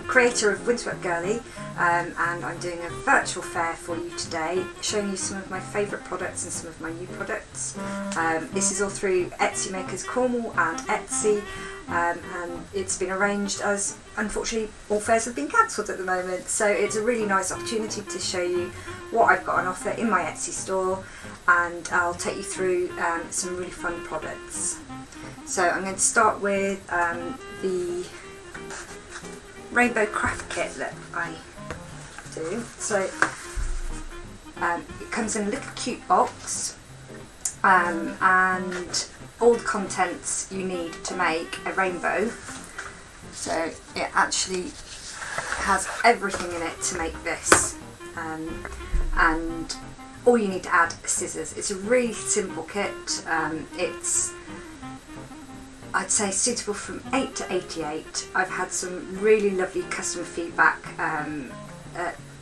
Creator of Windsweptgirlie, and I'm doing a virtual fair for you today, showing you some of my favourite products and some of my new products. This is all through Etsy makers Cornwall and Etsy, and it's been arranged as, unfortunately, all fairs have been cancelled at the moment, so it's a really nice opportunity to show you what I've got on offer in my Etsy store, and I'll take you through some really fun products. So I'm going to start with the rainbow craft kit that I do. So it comes in a little cute box, and all the contents you need to make a rainbow. So it actually has everything in it to make this, and all you need to add are scissors. It's a really simple kit. It's, I'd say, suitable from 8 to 88. I've had some really lovely customer feedback.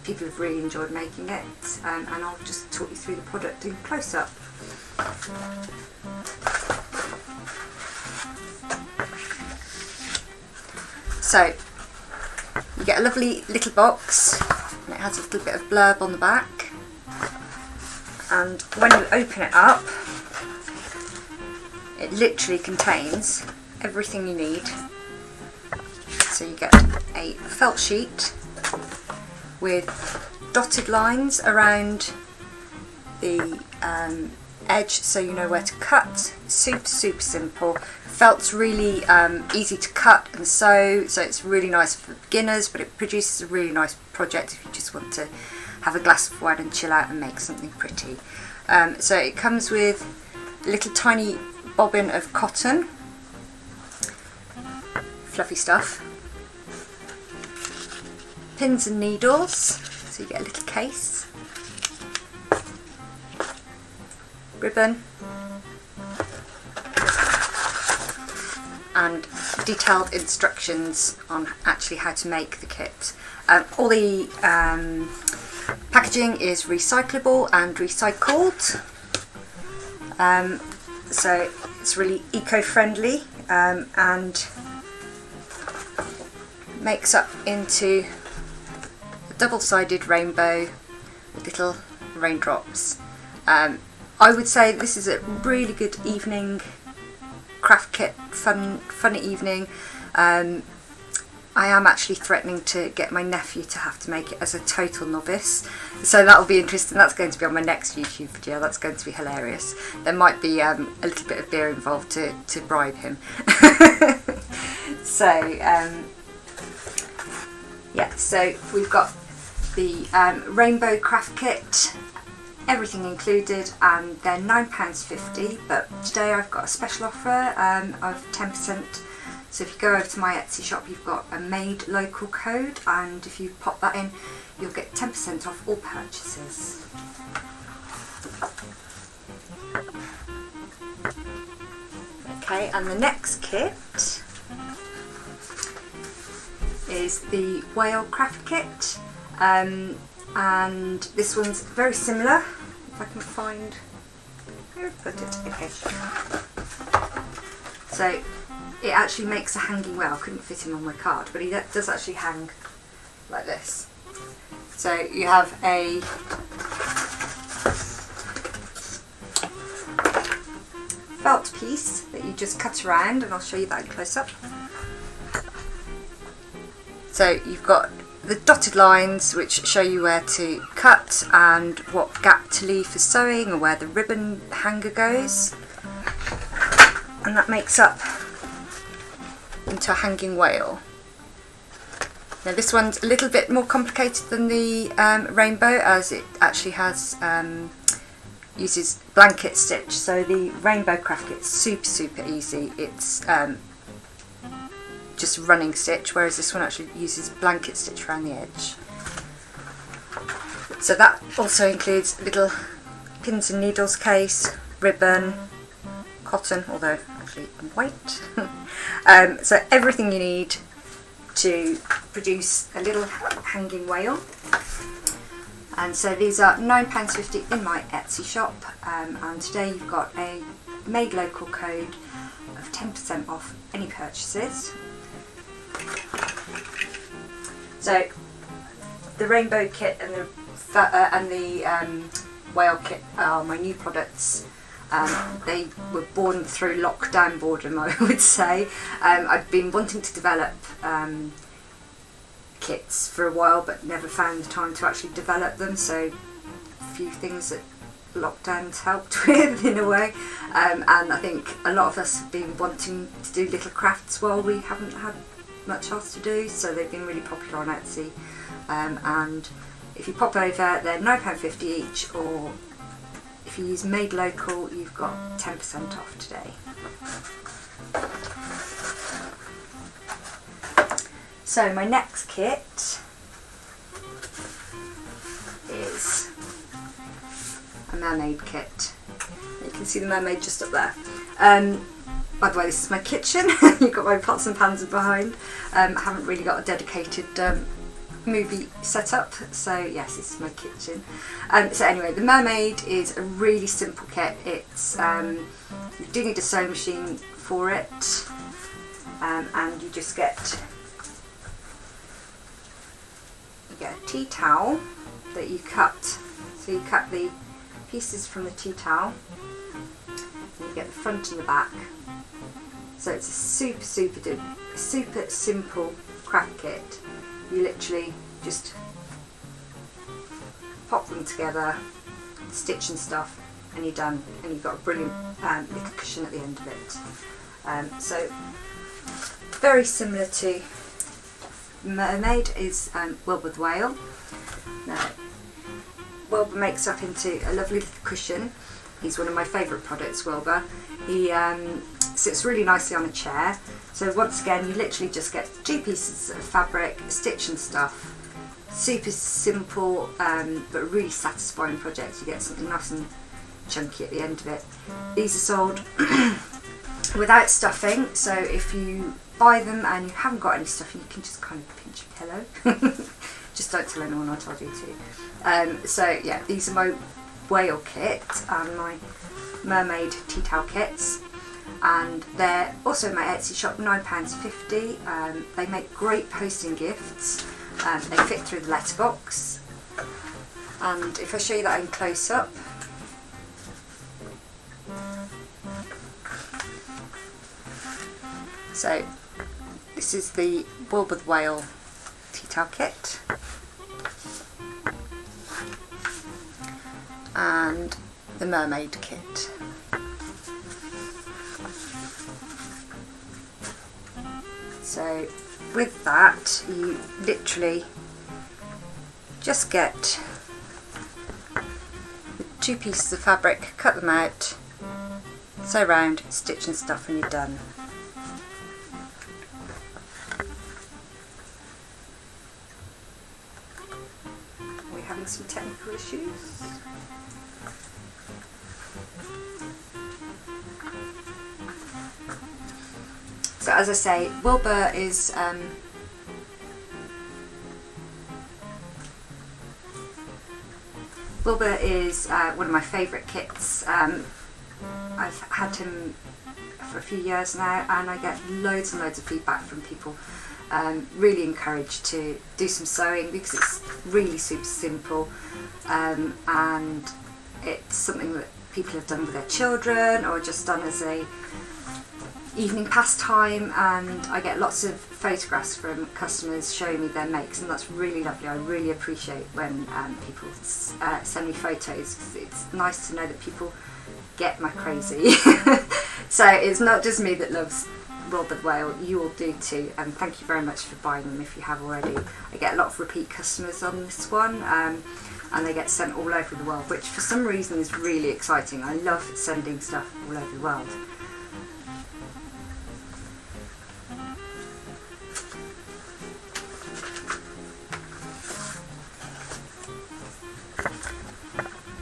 People have really enjoyed making it, and I'll just talk you through the product in close up. So you get a lovely little box, and it has a little bit of blurb on the back, and when you open it up, it literally contains everything you need. So you get a felt sheet with dotted lines around the edge so you know where to cut. Super simple. Felt's really easy to cut and sew, so it's really nice for beginners, but it produces a really nice project if you just want to have a glass of wine and chill out and make something pretty. So it comes with a little tiny bobbin of cotton, fluffy stuff, pins and needles, so you get a little case, ribbon, and detailed instructions on actually how to make the kit. All the packaging is recyclable and recycled. So it's really eco-friendly, and makes up into a double-sided rainbow with little raindrops. I would say this is a really good evening craft kit, fun evening. I am actually threatening to get my nephew to have to make it as a total novice, so that'll be interesting. That's going to be on my next YouTube video. That's going to be hilarious. There might be a little bit of beer involved to bribe him. So yeah, so we've got the rainbow craft kit, everything included, and they're £9.50, but today I've got a special offer of 10%. So if you go over to my Etsy shop, you've got a made local code, and if you pop that in, you'll get 10% off all purchases. Okay, and the next kit is the whale craft kit, and this one's very similar. If I can find where I put it. Okay. So it actually makes a hanging whale. I couldn't fit him on my card, but he does actually hang like this. So you have a felt piece that you just cut around, and I'll show you that in close up. So you've got the dotted lines which show you where to cut and what gap to leave for sewing, or where the ribbon hanger goes, and that makes up into a hanging whale. Now this one's a little bit more complicated than the rainbow, as it actually has uses blanket stitch. So the rainbow craft kit's super easy. It's just running stitch, whereas this one actually uses blanket stitch around the edge. So that also includes a little pins and needles case, ribbon, cotton, although actually white. So everything you need to produce a little hanging whale. And so these are £9.50 in my Etsy shop, and today you've got a made local code of 10% off any purchases. So the rainbow kit and the whale kit are my new products. They were born through lockdown boredom, I would say. I'd been wanting to develop kits for a while, but never found the time to actually develop them, so a few things that lockdowns helped with in a way, and I think a lot of us have been wanting to do little crafts while we haven't had much else to do, so they've been really popular on Etsy, and if you pop over, they're £9.50 each, or if you use Made Local, you've got 10% off today. So my next kit is a mermaid kit. You can see the mermaid just up there. By the way, this is my kitchen. You've got my pots and pans behind. I haven't really got a dedicated movie setup, so yes, this is my kitchen. So anyway, the mermaid is a really simple kit. It's you do need a sewing machine for it, and you just get a tea towel that you cut. So you cut the pieces from the tea towel, and you get the front and the back. So it's a super simple craft kit. You literally just pop them together, stitch and stuff, and you're done, and you've got a brilliant little cushion at the end of it. So very similar to mermaid is Wilbur the whale. Now, Wilbur makes up into a lovely little cushion. He's one of my favourite products, Wilbur. He sits really nicely on a chair. So once again, you literally just get 2 pieces of fabric, stitch and stuff. Super simple, but really satisfying project. You get something nice and chunky at the end of it. These are sold without stuffing, so if you buy them and you haven't got any stuffing, you can just kind of pinch a pillow. Just don't tell anyone I told you to. So yeah, these are my whale kit and my mermaid tea towel kits, and they're also in my Etsy shop, £9.50. They make great posting gifts. They fit through the letterbox, and if I show you that in close up, so this is the Wilbur the whale tea towel kit, and the mermaid kit. So with that, you literally just get 2 pieces of fabric, cut them out, sew round, stitch and stuff, and you're done. We're having some technical issues. So as I say, Wilbur is one of my favourite kits. I've had him for a few years now, and I get loads and loads of feedback from people. Really encouraged to do some sewing because it's really super simple, and it's something that people have done with their children or just done as a evening pastime, and I get lots of photographs from customers showing me their makes, and that's really lovely. I really appreciate when people send me photos, because it's nice to know that people get my crazy. So it's not just me that loves Wilbur the whale, you all do too, and thank you very much for buying them if you have already. I get a lot of repeat customers on this one, and they get sent all over the world, which for some reason is really exciting. I love sending stuff all over the world.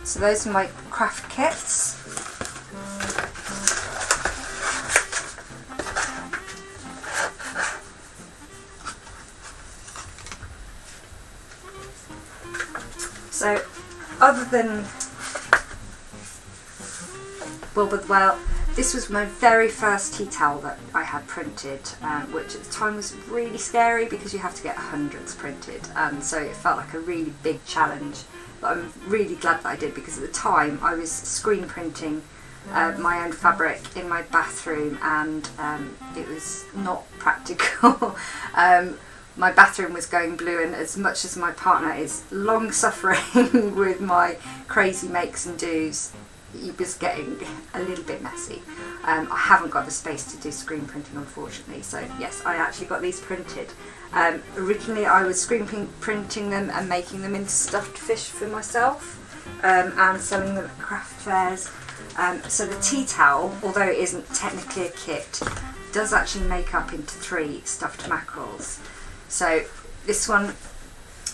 So those are my craft kits. So other than well, this was my very first tea towel that I had printed, which at the time was really scary because you have to get hundreds printed, and so it felt like a really big challenge. But I'm really glad that I did, because at the time I was screen printing my own fabric in my bathroom, and it was not practical. My bathroom was going blue, and as much as my partner is long suffering with my crazy makes and do's, it was getting a little bit messy. I haven't got the space to do screen printing, unfortunately, so yes, I actually got these printed. Originally I was screen printing them and making them into stuffed fish for myself, and selling them at craft fairs. So the tea towel, although it isn't technically a kit, does actually make up into 3 stuffed mackerels. So this one,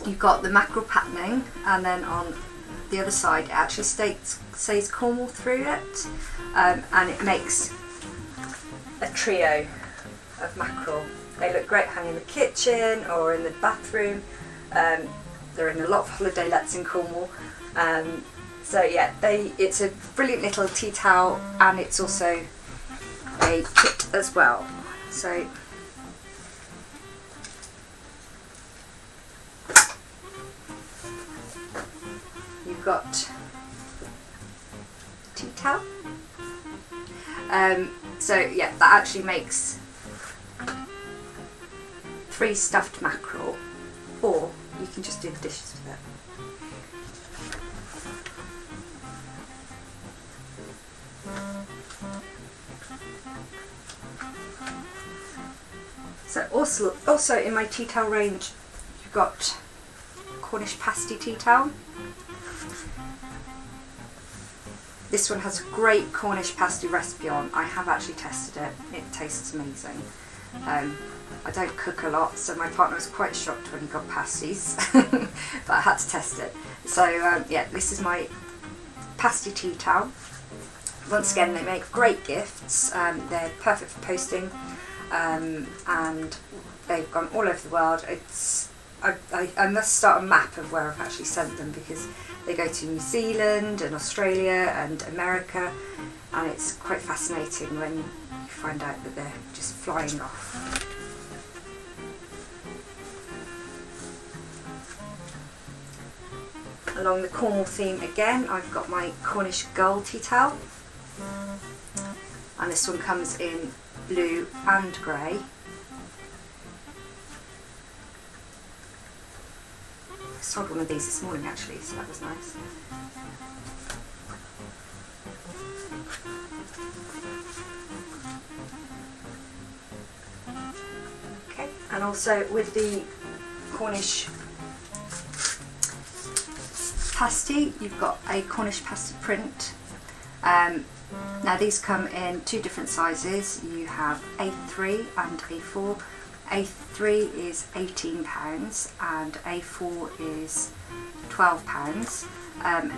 you've got the mackerel patterning, and then on the other side it actually says Cornwall through it, and it makes a trio of mackerel. They look great hanging in the kitchen or in the bathroom. They're in a lot of holiday lets in Cornwall. So yeah, it's a brilliant little tea towel, and it's also a kit as well. So you've got tea towel. So yeah, that actually makes 3 stuffed mackerel, or you can just do the dishes with it. So also in my tea towel range, you've got Cornish pasty tea towel. This one has a great Cornish pasty recipe on. I have actually tested it. It tastes amazing. I don't cook a lot, so my partner was quite shocked when he got pasties, but I had to test it. So yeah, this is my pasty tea towel. Once again, they make great gifts. They're perfect for posting, and they've gone all over the world. I must start a map of where I've actually sent them, because they go to New Zealand and Australia and America, and it's quite fascinating when you find out that they're just flying off. Along the Cornwall theme again, I've got my Cornish Girl tea towel, and this one comes in blue and grey. I sold one of these this morning actually, so that was nice. Okay, and also with the Cornish pasty, you've got a Cornish pasty print. Now these come in 2 different sizes. You have A3 and A4. A3 is £18 and A4 is £12.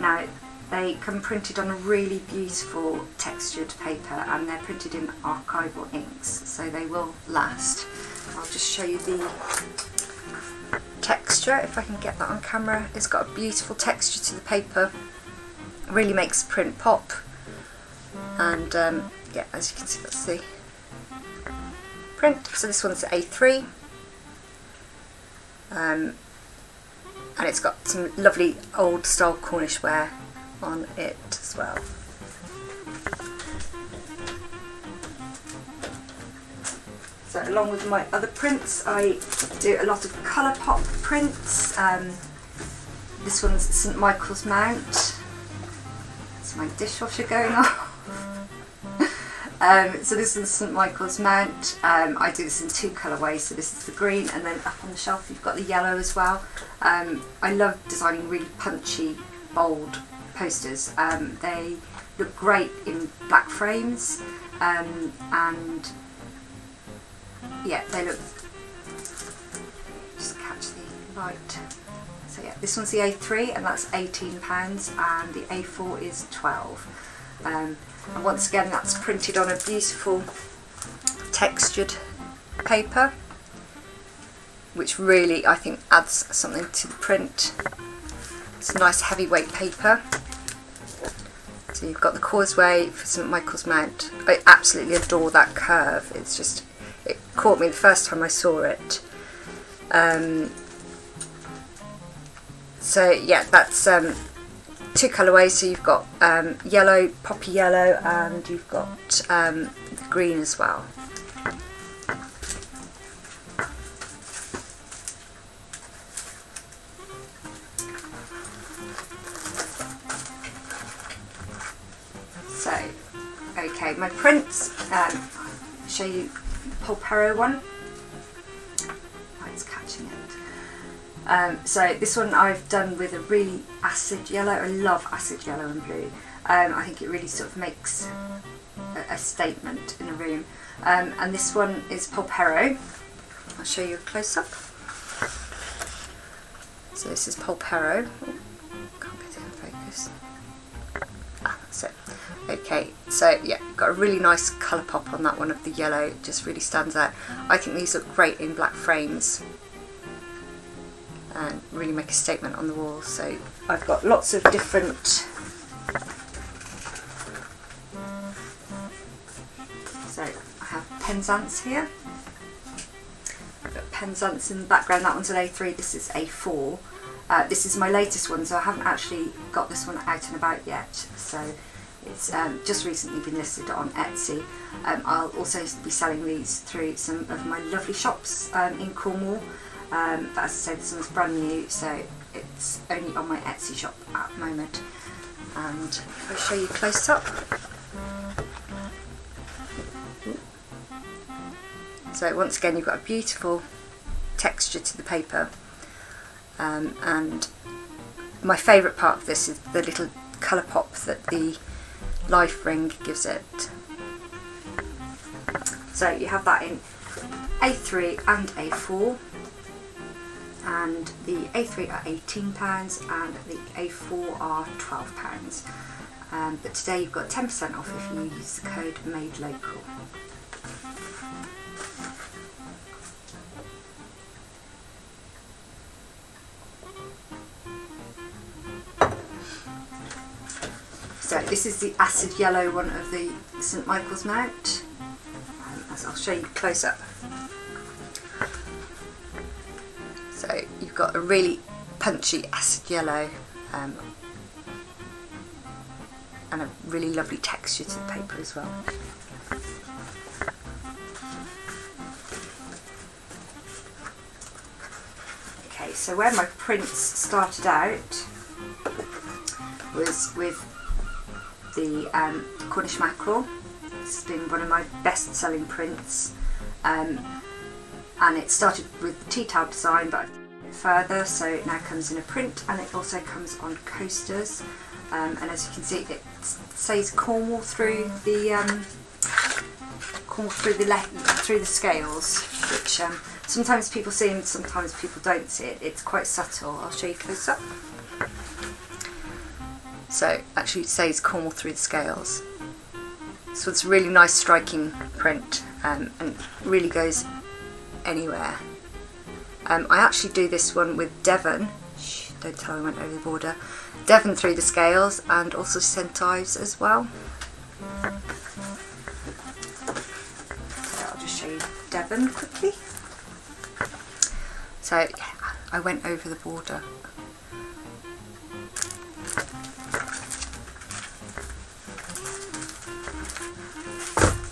Now they come printed on a really beautiful textured paper, and they're printed in archival inks, so they will last. I'll just show you the texture, if I can get that on camera. It's got a beautiful texture to the paper, it really makes the print pop, and yeah, as you can see, that's the print. So this one's A3, and it's got some lovely old style Cornish ware on it as well. So along with my other prints, I do a lot of colour pop prints. This one's St Michael's Mount. It's my dishwasher going off. So this is St Michael's Mount. I do this in 2 colourways, so this is the green, and then up on the shelf you've got the yellow as well. I love designing really punchy, bold posters. They look great in black frames, and yeah, they look, just catch the light. So yeah, this one's the A3, and that's £18, and the A4 is £12. And once again, that's printed on a beautiful textured paper, which really, I think, adds something to the print. It's nice heavyweight paper. So you've got the causeway for St Michael's Mount. I absolutely adore that curve. It's just, it caught me the first time I saw it. So yeah, that's 2 colourways. So you've got yellow, poppy yellow, and you've got the green as well. So, okay, my prints, show you Polperro one. Oh, it's catching it. So this one I've done with a really acid yellow. I love acid yellow and blue. I think it really sort of makes a statement in a room. And this one is Polperro. I'll show you a close-up. So this is Polperro. Oh, can't get it in focus. That's it. Okay, so yeah, got a really nice colour pop on that one of the yellow. It just really stands out. I think these look great in black frames and really make a statement on the wall. So I've got lots of different so I have Penzance here. I've got Penzance in the background. That one's an A3, this is A4. This is my latest one, so I haven't actually got this one out and about yet. So it's just recently been listed on Etsy. I'll also be selling these through some of my lovely shops in Cornwall. But as I said, this one's brand new, so it's only on my Etsy shop at the moment. And if I show you close up. So once again, you've got a beautiful texture to the paper. And my favourite part of this is the little colour pop that the life ring gives it. So you have that in A3 and A4, and the A3 are £18 and the A4 are £12. But today you've got 10% off if you use the code MADELOCAL. So this is the acid yellow one of the St Michael's Mount, as I'll show you close up. So you've got a really punchy acid yellow and a really lovely texture to the paper as well. Okay, so where my prints started out was with the Cornish mackerel. It's been one of my best selling prints, and it started with the tea towel design, but further, so it now comes in a print, and it also comes on coasters, and as you can see, it says Cornwall through the through the scales, which sometimes people see and sometimes people don't see it. It's quite subtle. I'll show you close up. So actually it says Cornwall through the scales. So it's a really nice striking print, and really goes anywhere. I actually do this one with Devon. Shh, don't tell I went over the border. Devon through the scales, and also centives as well. So I'll just show you Devon quickly. So yeah, I went over the border.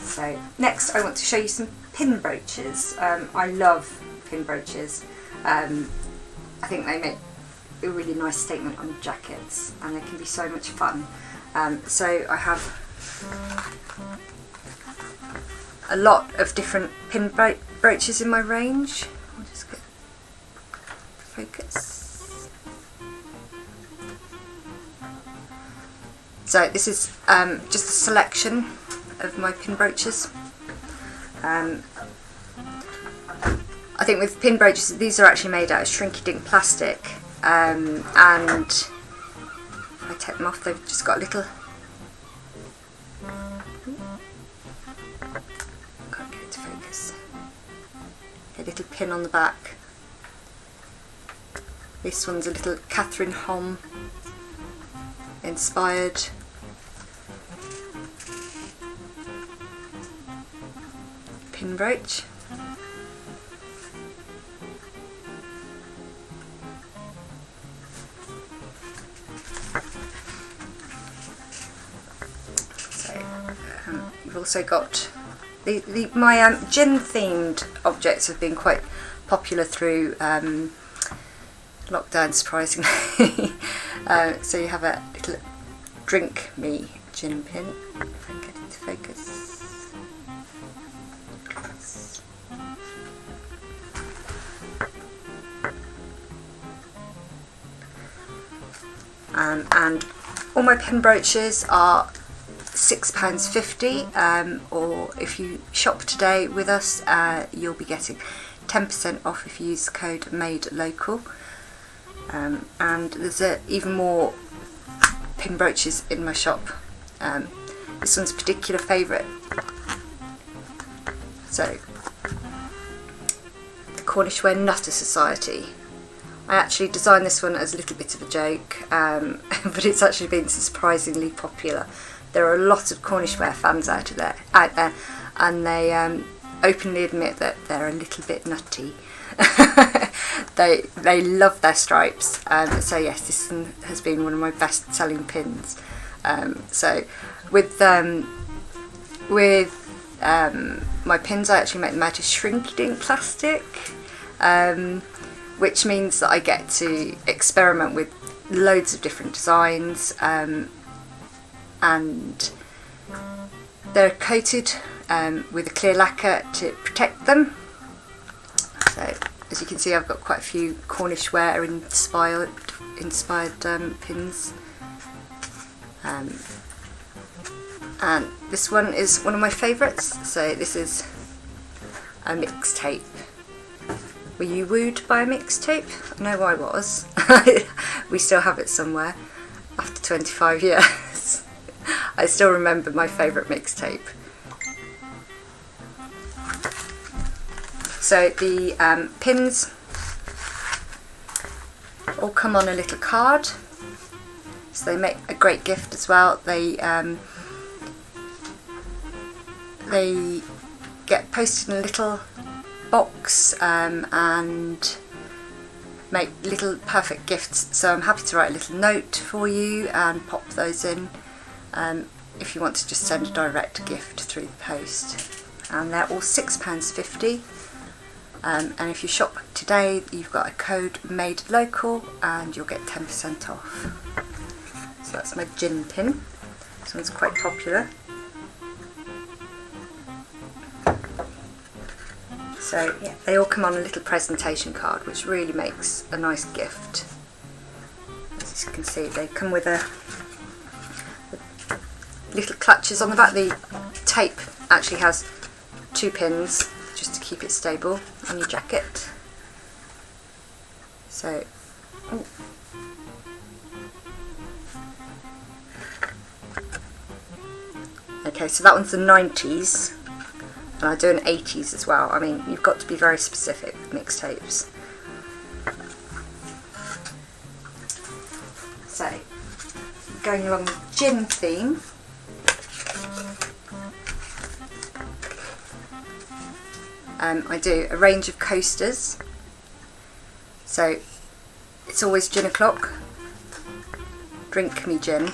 So next I want to show you some pin brooches. I love pin brooches. I think they make a really nice statement on jackets, and they can be so much fun. So I have a lot of different pin brooches in my range. I'll just get focus. So this is just a selection of my pin brooches. I think with pin brooches, these are actually made out of shrinky-dink plastic, and if I take them off, they've just got a little, can't get it to focus, a little pin on the back, This one's a little Catherine Hom inspired pin brooch. You've also got my gin themed objects have been quite popular through lockdown, surprisingly. So you have a little drink me gin pin, if I can get it to focus. And all my pin brooches are £6.50, or if you shop today with us, you'll be getting 10% off if you use the code MADELOCAL. And there's even more pin brooches in my shop. This one's a particular favourite. So, the Cornish Ware Nutter Society. I actually designed this one as a little bit of a joke, but it's actually been surprisingly popular. There are a lot of Cornish Ware fans out there, and they openly admit that they're a little bit nutty. They love their stripes, so yes, this has been one of my best selling pins. So with my pins, I actually make them out of shrink-dink plastic, which means that I get to experiment with loads of different designs, and they're coated with a clear lacquer to protect them. So as you can see, I've got quite a few Cornish Ware inspired pins, and this one is one of my favourites. So this is a mixtape. Were you wooed by a mixtape? No, I was. We still have it somewhere after 25 years. I still remember my favourite mixtape. So the pins all come on a little card, so they make a great gift as well. They get posted in a little box and make little perfect gifts. So I'm happy to write a little note for you and pop those in if you want to just send a direct gift through the post. And they're all £6.50. And if you shop today, you've got a code MADELOCAL and you'll get 10% off. So that's my gin pin. This one's quite popular. So yeah, they all come on a little presentation card, which really makes a nice gift. As you can see, they come with a little clutches on the back. The tape actually has 2 pins just to keep it stable on your jacket. So, okay, so that one's the 90s, and I do an 80s as well. I mean, you've got to be very specific with mixtapes. So, going along the gin theme, I do a range of coasters. So it's always gin o'clock, drink me gin,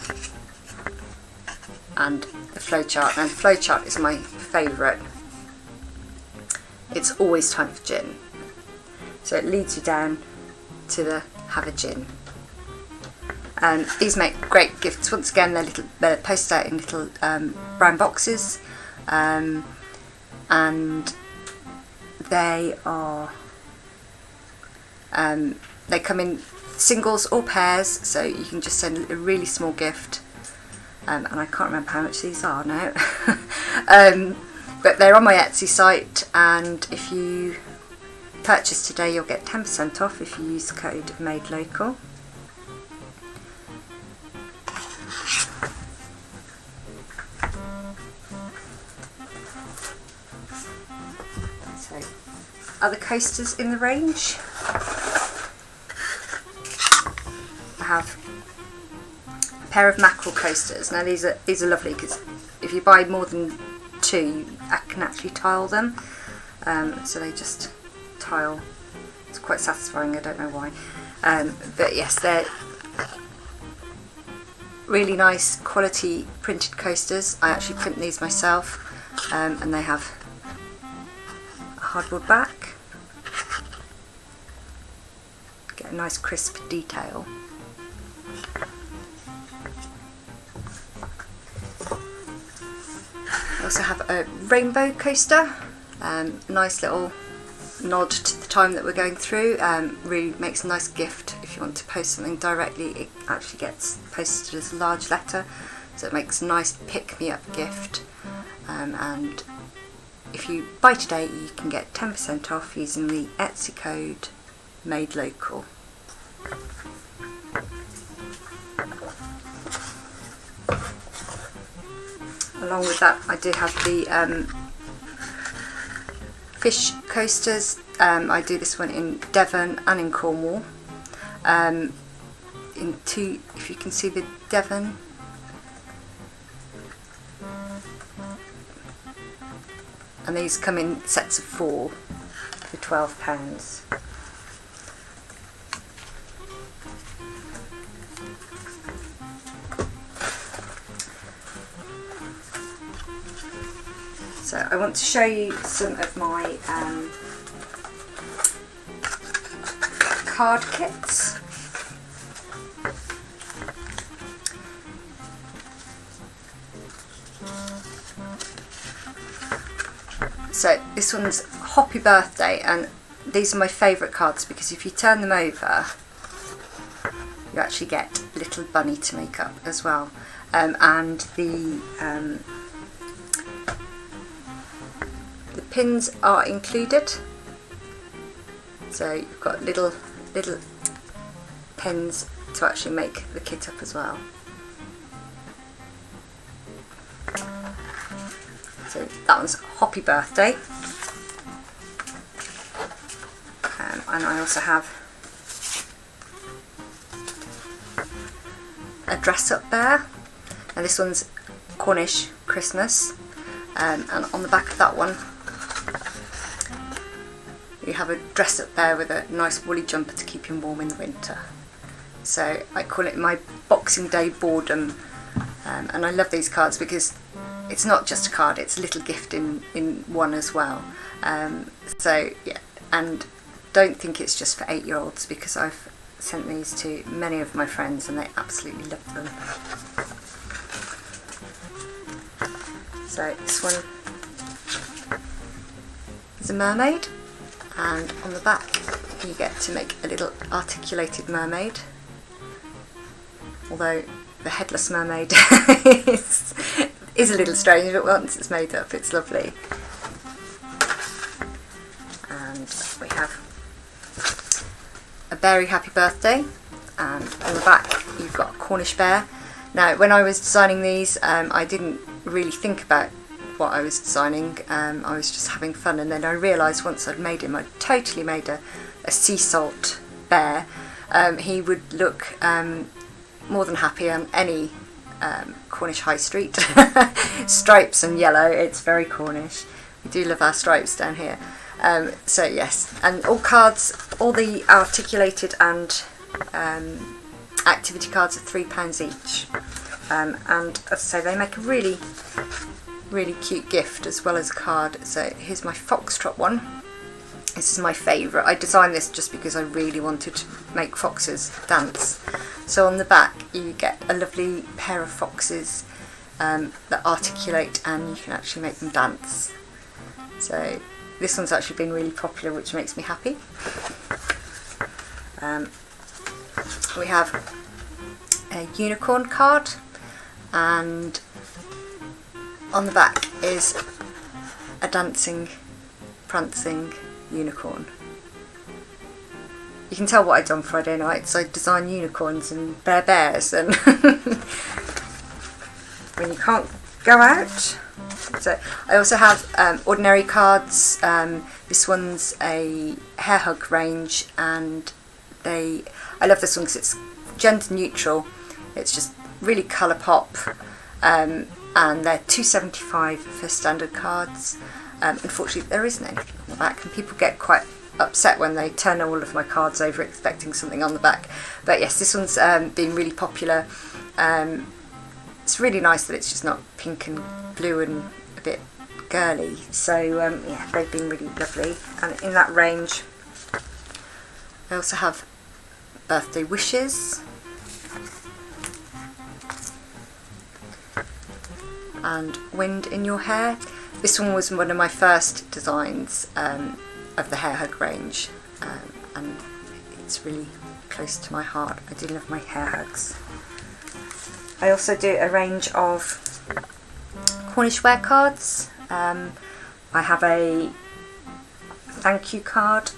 and the flowchart. And the flowchart is my favourite. It's always time for gin, so it leads you down to the have a gin. These make great gifts. Once again, they're posted out in little brown boxes, and they are they come in singles or pairs, so you can just send a really small gift, and I can't remember how much these are now. But they're on my Etsy site, and if you purchase today, you'll get 10% off if you use the code MADELOCAL. So, other coasters in the range. a pair of mackerel coasters. Now these are lovely because if you buy more than 2, I can actually tile them. So they just tile. It's quite satisfying, I don't know why. But yes, they're really nice quality printed coasters. I actually print these myself, and they have a hardboard back. Get a nice crisp detail. I also have a rainbow coaster, nice little nod to the time that we're going through. Really makes a nice gift if you want to post something directly. It actually gets posted as a large letter, so it makes a nice pick-me-up gift. And if you buy today, you can get 10% off using the Etsy code Made Local. Along with that, I do have the fish coasters. I do this one in Devon and in Cornwall. If you can see the Devon, and these come in sets of 4 for £12. So I want to show you some of my card kits. So this one's Happy Birthday, and these are my favourite cards because if you turn them over, you actually get a little bunny to make up as well. And the pins are included, so you've got little pins to actually make the kit up as well. So that one's Happy Birthday, and I also have a dress up bear, and this one's Cornish Christmas, and on the back of that one you have a dress up bear with a nice woolly jumper to keep him warm in the winter. So I call it my Boxing Day boredom, and I love these cards because it's not just a card, it's a little gift in one as well. So yeah, and don't think it's just for 8-year-olds because I've sent these to many of my friends and they absolutely love them. So this one is a mermaid, and on the back you get to make a little articulated mermaid, although the headless mermaid is a little strange, but once it's made up it's lovely. And we have a very happy birthday, and on the back you've got a Cornish bear. Now when I was designing these, I didn't really think about what I was designing. I was just having fun, and then I realised once I'd made him, I'd totally made a sea salt bear. He would look more than happy on any Cornish high street. Stripes and yellow, it's very Cornish. We do love our stripes down here. So yes, and all cards, all the articulated and activity cards are £3 each. And as I say, they make a really cute gift as well as a card. So here's my foxtrot one. This is my favourite. I designed this just because I really wanted to make foxes dance. So on the back you get a lovely pair of foxes that articulate, and you can actually make them dance. So this one's actually been really popular, which makes me happy. We have a unicorn card, and on the back is a dancing, prancing unicorn. You can tell what I done Friday night, so I designed unicorns and bears, and when you can't go out. So I also have ordinary cards. This one's a hair hug range, and I love this one because it's gender neutral. It's just really colour pop, and they're £2.75 for standard cards. Unfortunately there isn't anything on the back, and people get quite upset when they turn all of my cards over expecting something on the back. But yes, this one's been really popular. It's really nice that it's just not pink and blue and a bit girly. So yeah, they've been really lovely. And in that range I also have birthday wishes and wind in your hair. This one was one of my first designs of the hair hug range, and it's really close to my heart. I do love my hair hugs. I also do a range of Cornish wear cards. I have a thank you card,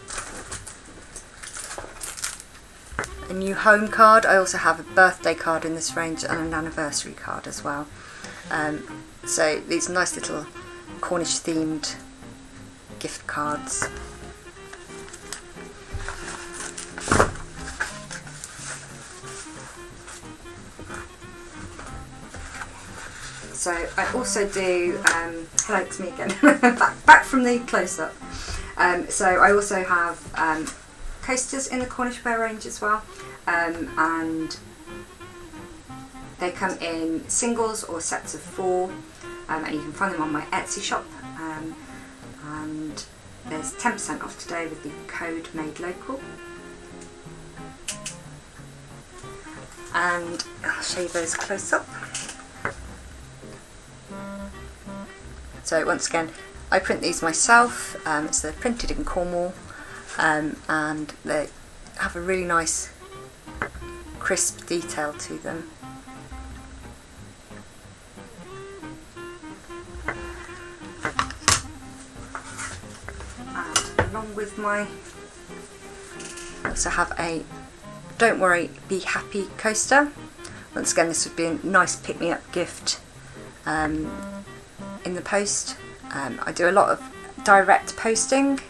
a new home card. I also have a birthday card in this range and an anniversary card as well. So these nice little Cornish themed gift cards. So I also do, hello, it's me again, back from the close-up. So I also have coasters in the Cornish wear range as well, and they come in singles or sets of 4, and you can find them on my Etsy shop, and there's 10% off today with the code MADELOCAL. And I'll show you those close up. So once again, I print these myself. So they're printed in Cornwall, and they have a really nice crisp detail to them. And along with my, I also have a Don't Worry, Be Happy coaster. Once again, this would be a nice pick-me-up gift in the post. I do a lot of direct posting,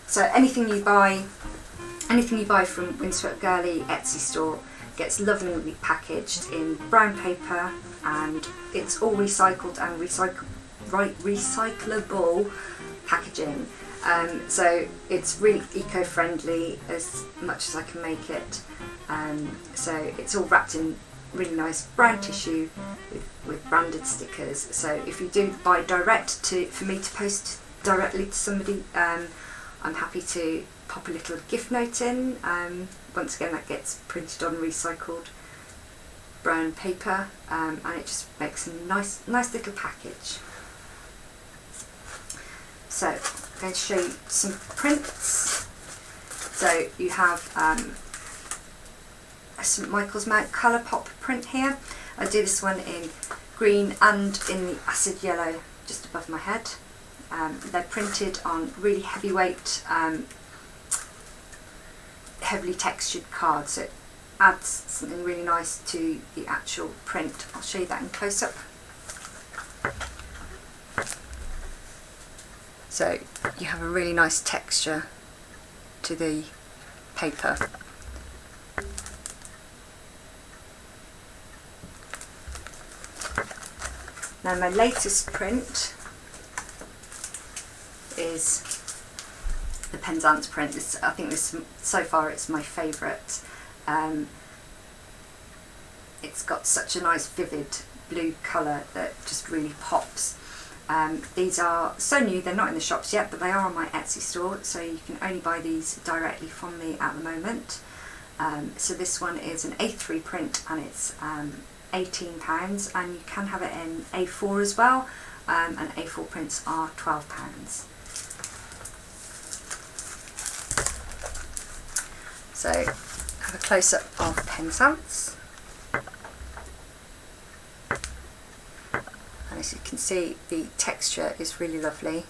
so anything you buy from Windsweptgirlie Etsy store gets lovingly packaged in brown paper, and it's all recycled and recyclable packaging. So it's really eco-friendly as much as I can make it. So it's all wrapped in really nice brown tissue with branded stickers. So if you do buy direct for me to post directly to somebody, I'm happy to pop a little gift note in. Once again, that gets printed on recycled brown paper, and it just makes a nice little package. So I'm going to show you some prints. So you have a St Michael's Mount colour pop print here. I do this one in green and in the acid yellow just above my head. They're printed on really heavyweight, heavily textured cards, so it adds something really nice to the actual print. I'll show you that in close up. So you have a really nice texture to the paper. Now my latest print is the Penzance print. I think this, so far, it's my favourite. It's got such a nice vivid blue colour that just really pops. These are so new, they're not in the shops yet, but they are on my Etsy store, so you can only buy these directly from me at the moment. So this one is an A3 print, and it's £18, and you can have it in A4 as well, and A4 prints are £12. So have a close-up of Penzance, and as you can see, the texture is really lovely.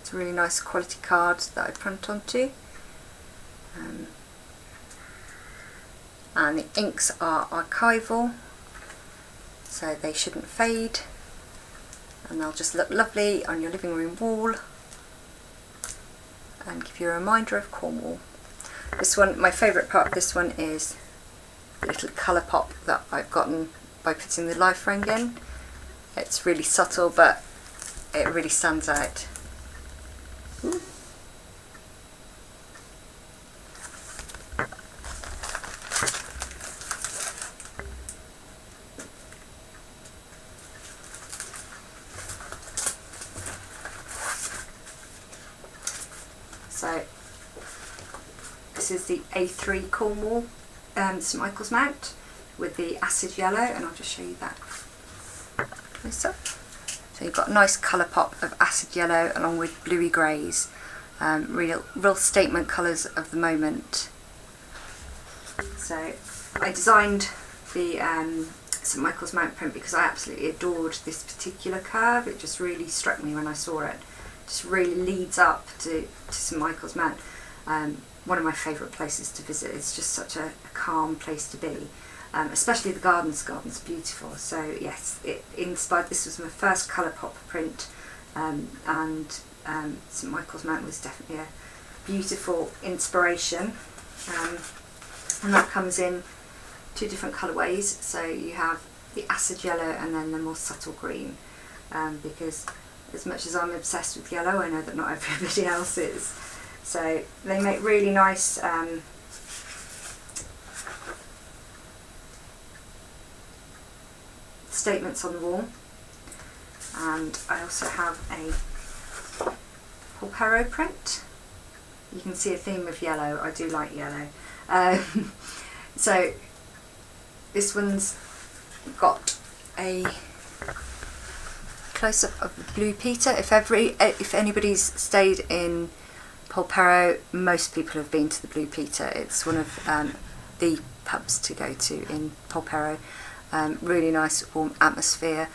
It's a really nice quality card that I print onto, and the inks are archival, so they shouldn't fade, and they'll just look lovely on your living room wall and give you a reminder of Cornwall. This one, my favourite part of this one is little colour pop that I've gotten by putting the live frame in. It's really subtle, but it really stands out. Ooh. So this is the A3 Cornwall St Michael's mount with the acid yellow, and I'll just show you that close up. So you've got a nice colour pop of acid yellow along with bluey greys, real statement colours of the moment. So I designed the St Michael's mount print because I absolutely adored this particular curve. It just really struck me when I saw it. Just really leads up to St Michael's Mount. One of my favourite places to visit. It's just such a calm place to be, especially the gardens. The garden's beautiful. So yes, it inspired. This was my first colour pop print, and St Michael's Mount was definitely a beautiful inspiration. And that comes in two different colourways. So you have the acid yellow and then the more subtle green, because as much as I'm obsessed with yellow, I know that not everybody else is. So they make really nice statements on the wall. And I also have a Polpero print. You can see a theme of yellow. I do like yellow. So this one's got a close-up of the Blue Peter. If anybody's stayed in Polpero, most people have been to the Blue Peter. It's one of the pubs to go to in Polpero. Really nice warm atmosphere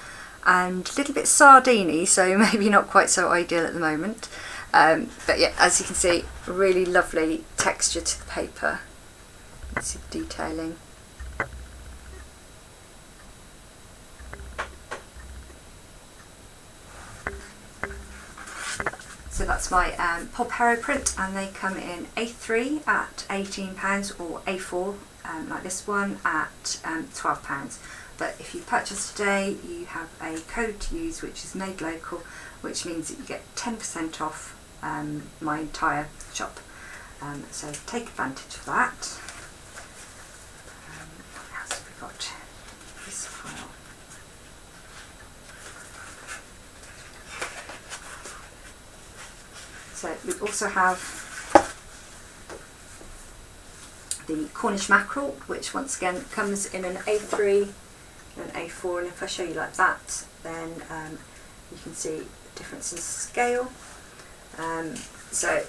and a little bit sardiney, so maybe not quite so ideal at the moment. But yeah, as you can see, really lovely texture to the paper. Let's see the detailing. So that's my Polpero print, and they come in A3 at £18 or A4 like this one at £12. But if you purchase today, you have a code to use which is made local, which means that you get 10% off my entire shop. So take advantage of that. What else have we got? This file. So we also have the Cornish mackerel, which once again comes in an A3 and an A4, and if I show you like that, then you can see the difference in scale. So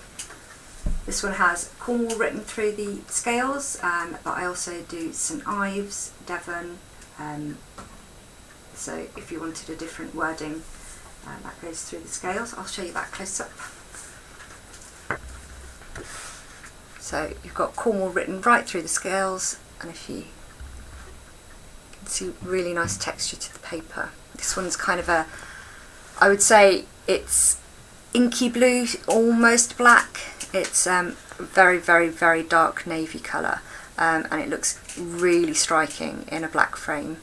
this one has Cornwall written through the scales, but I also do St Ives, Devon, so if you wanted a different wording, that goes through the scales. I'll show you that close up. So you've got Cornwall written right through the scales, and if you can see, really nice texture to the paper. This one's kind of a, I would say it's inky blue, almost black. It's very, very, very dark navy colour, and it looks really striking in a black frame.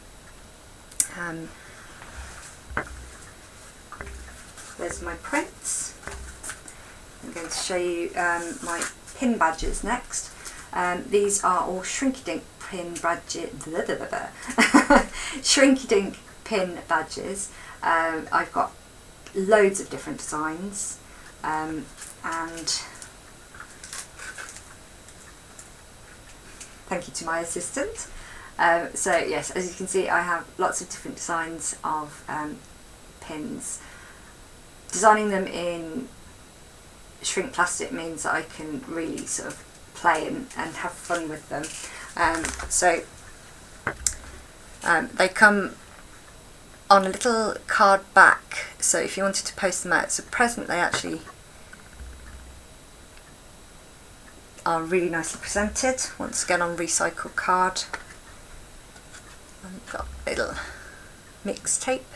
There's my prints. I'm going to show you my pin badges next. These are all Shrinky Dink pin badges. Shrinky Dink pin badges. I've got loads of different designs, and thank you to my assistant. So yes, as you can see, I have lots of different designs of pins. Designing them in shrink plastic means that I can really sort of play and have fun with them. So they come on a little card back, so if you wanted to post them out as a present, they actually are really nicely presented, once again on recycled card. And we've got a little mix tape.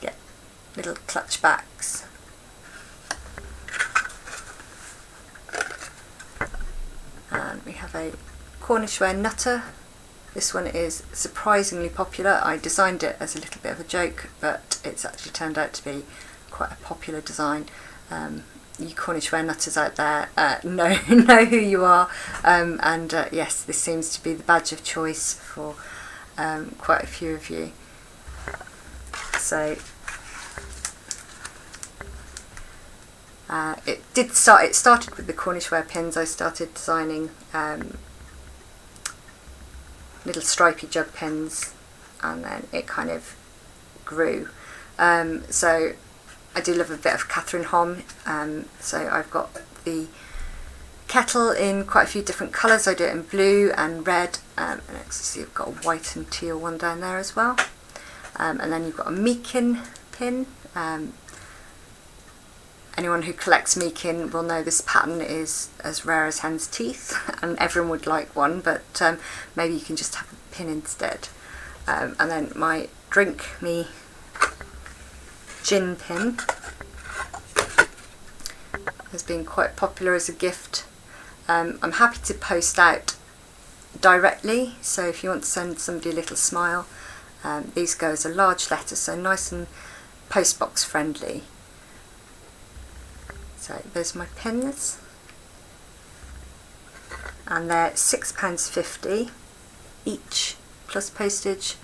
Get little clutch backs. a Cornish ware nutter. This one is surprisingly popular. I designed it as a little bit of a joke, but it's actually turned out to be quite a popular design. You Cornish ware nutters out there know who you are, and yes, this seems to be the badge of choice for quite a few of you. So it started with the Cornish ware pins. I started designing little stripy jug pins, and then it kind of grew. So I do love a bit of Catherine Hom, so I've got the kettle in quite a few different colours. I do it in blue and red, and see I've got a white and teal one down there as well. And then you've got a Meakin pin. Anyone who collects Meakin will know this pattern is as rare as hen's teeth, and everyone would like one, but maybe you can just have a pin instead. And then my Drink Me gin pin has been quite popular as a gift. I'm happy to post out directly, so if you want to send somebody a little smile, these go as a large letter, so nice and postbox friendly. So there's my pins, and they're £6.50 each plus postage.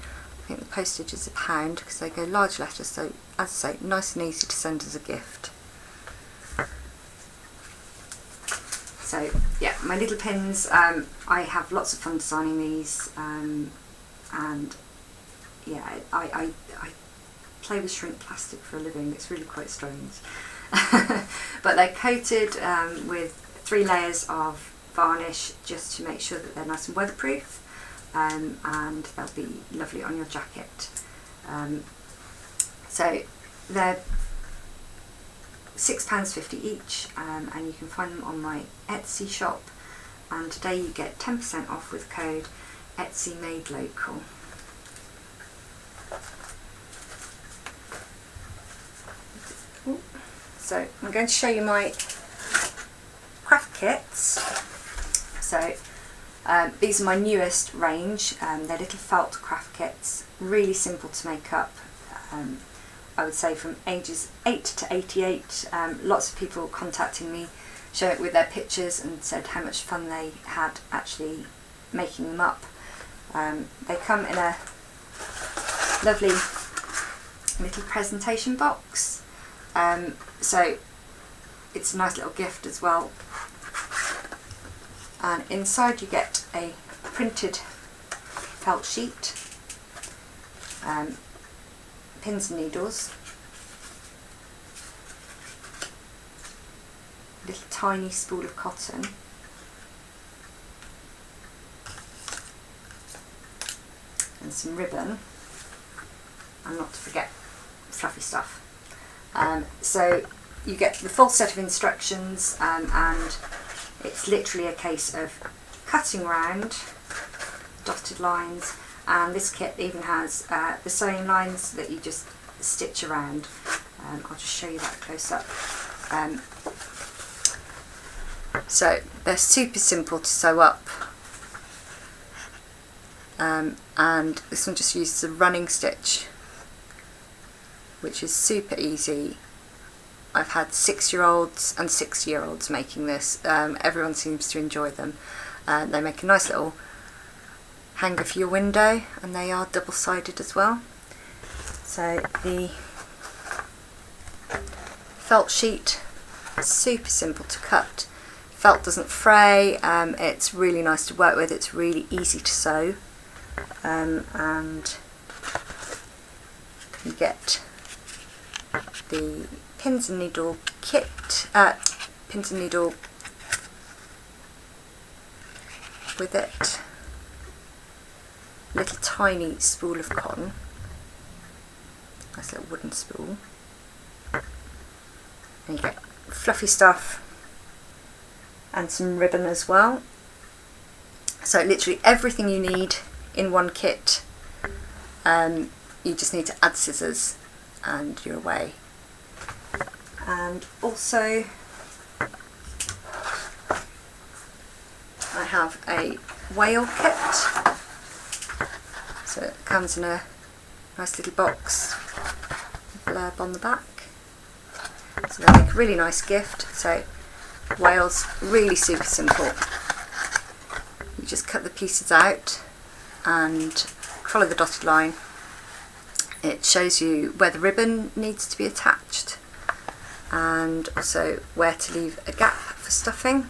I think the postage is £1 because they go large letters, so as I say, nice and easy to send as a gift. So yeah, my little pins, I have lots of fun designing these, and yeah, I play with shrink plastic for a living. It's really quite strange. But they're coated with 3 layers of varnish just to make sure that they're nice and weatherproof, and they'll be lovely on your jacket. So they're £6.50 each, and you can find them on my Etsy shop, and today you get 10% off with code Etsy Made Local. So I'm going to show you my craft kits. So these are my newest range. They're little felt craft kits, really simple to make up. I would say from ages 8 to 88. Lots of people contacting me, show it with their pictures, and said how much fun they had actually making them up. They come in a lovely little presentation box. So it's a nice little gift as well, and inside you get a printed felt sheet, pins and needles, a little tiny spool of cotton, and some ribbon, and not to forget fluffy stuff. So you get the full set of instructions, and it's literally a case of cutting round dotted lines, and this kit even has the sewing lines that you just stitch around. I'll just show you that close up. So they're super simple to sew up, and this one just uses a running stitch, which is super easy. I've had 6-year-olds and 60-year-olds making this. Everyone seems to enjoy them. They make a nice little hanger for your window, and they are double-sided as well. So the felt sheet, super simple to cut. Felt doesn't fray. It's really nice to work with. It's really easy to sew, and you get the pins and needle kit, pins and needle with it, little tiny spool of cotton, nice little wooden spool, and you get fluffy stuff and some ribbon as well. So literally everything you need in one kit. You just need to add scissors and you're away. And also I have a whale kit. So it comes in a nice little box, blurb on the back. So they make a really nice gift. So whales, really super simple. You just cut the pieces out and follow the dotted line. It shows you where the ribbon needs to be attached and also where to leave a gap for stuffing.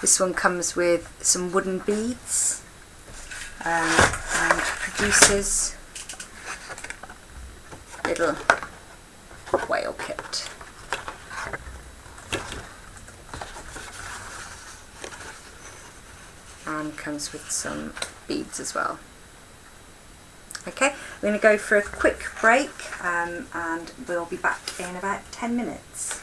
This one comes with some wooden beads and produces a little whale kit. And comes with some beads as well. Okay, we're going to go for a quick break and we'll be back in about 10 minutes.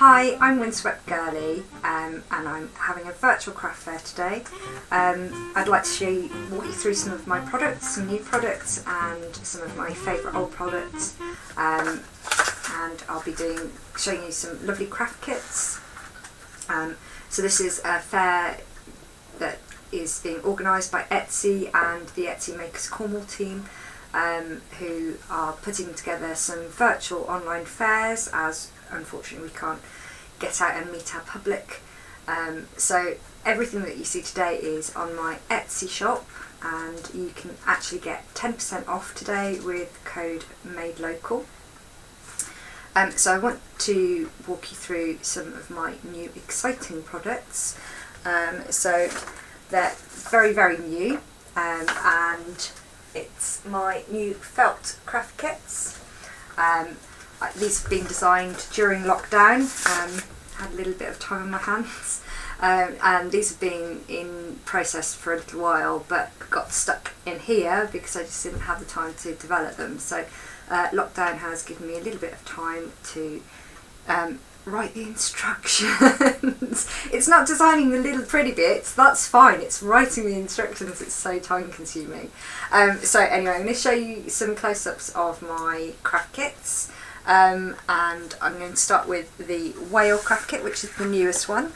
Hi, I'm Windsweptgirlie and I'm having a virtual craft fair today. I'd like to walk you through some of my products, some new products and some of my favourite old products, and I'll be showing you some lovely craft kits. So this is a fair that is being organised by Etsy and the Etsy Makers Cornwall team, who are putting together some virtual online fairs, as unfortunately we can't get out and meet our public. So everything that you see today is on my Etsy shop, and you can actually get 10% off today with code MADELOCAL. So I want to walk you through some of my new exciting products. So they're very, very new, and it's my new felt craft kits. These have been designed during lockdown, had a little bit of time on my hands, and these have been in process for a little while but got stuck in here because I just didn't have the time to develop them. So lockdown has given me a little bit of time to write the instructions. It's not designing the little pretty bits, that's fine, it's writing the instructions, it's so time consuming. So anyway, I'm going to show you some close-ups of my craft kits. And I'm going to start with the whale craft kit, which is the newest one.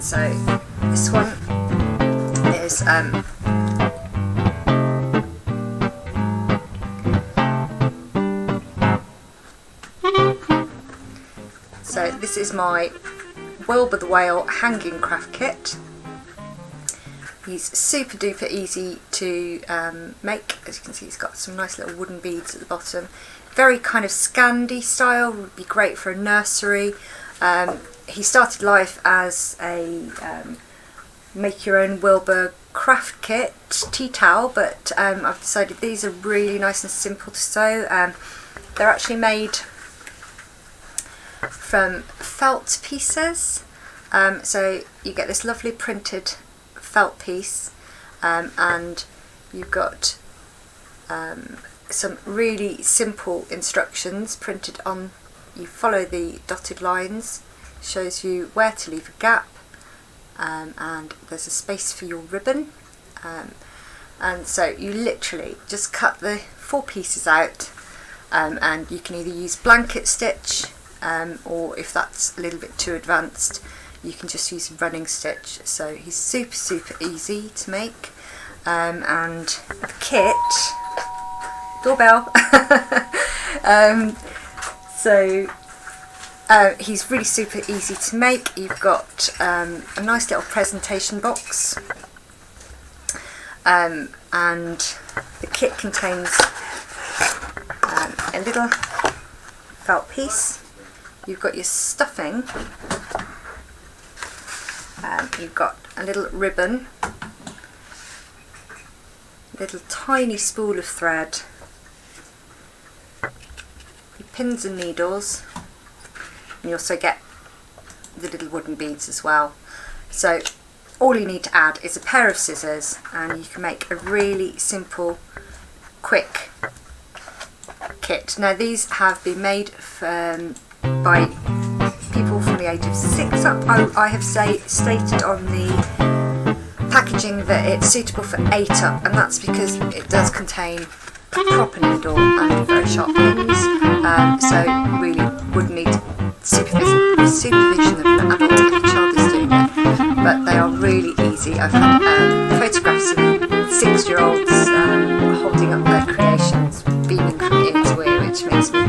So this one is so this is my Wilbur the Whale hanging craft kit. He's super duper easy to make. As you can see, he's got some nice little wooden beads at the bottom. Very kind of Scandi style, would be great for a nursery. He started life as a make your own Wilbur craft kit tea towel, but I've decided these are really nice and simple to sew. They're actually made from felt pieces, so you get this lovely printed felt piece, and you've got some really simple instructions printed on. You follow the dotted lines, shows you where to leave a gap, and there's a space for your ribbon, and so you literally just cut the 4 pieces out, and you can either use blanket stitch, or if that's a little bit too advanced, you can just use running stitch. So he's super easy to make, and the kit, doorbell. He's really super easy to make. You've got a nice little presentation box, and the kit contains a little felt piece. You've got your stuffing, you've got a little ribbon, little tiny spool of thread, your pins and needles, and you also get the little wooden beads as well. So all you need to add is a pair of scissors, and you can make a really simple, quick kit. Now these have been made by people from the age of 6 up. I have stated on the packaging that it's suitable for 8 up, and that's because it does contain a proper needle and very sharp pins, so you really would need supervision of an adult if your child is doing it, but they are really easy. I've had photographs of 6-year-olds holding up their creations, beaming from ear to ear, which makes me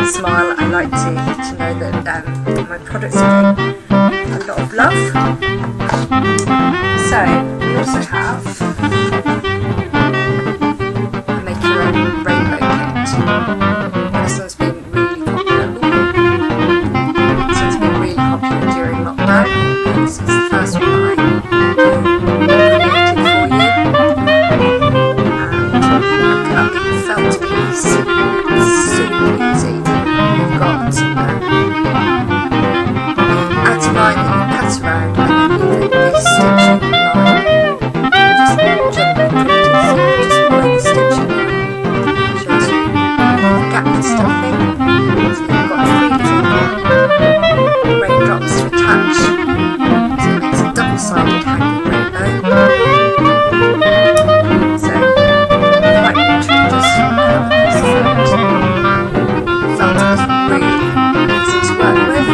smile. I like to know that my products are getting a lot of love. So we also have a make your own rainbow kit. This one's been really popular. This one's been really popular during lockdown. This is the first one I created for you. And cut the felt piece. It's super easy. You've got outer line that you cut around, and then you do this stitching line. Just gently put it in, just follow the stitching line. Shows you the gap and stuffing. So you've got 3 little raindrops to attach. So it makes a double-sided hanging rainbow. So quite literally just have this felt. Felt is really easy to work with,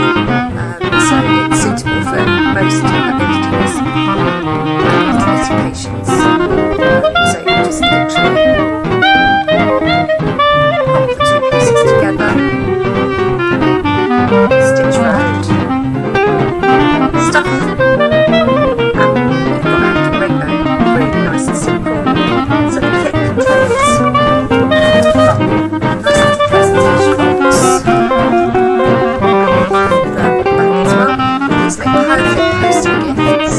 so it's suitable for most abilities and limitations. So you just literally pop the 2 pieces together, stitch round, stuff, and you've got a rainbow. Really nice and simple. So the kit contains a nice little presentation box. These make perfect postal gifts.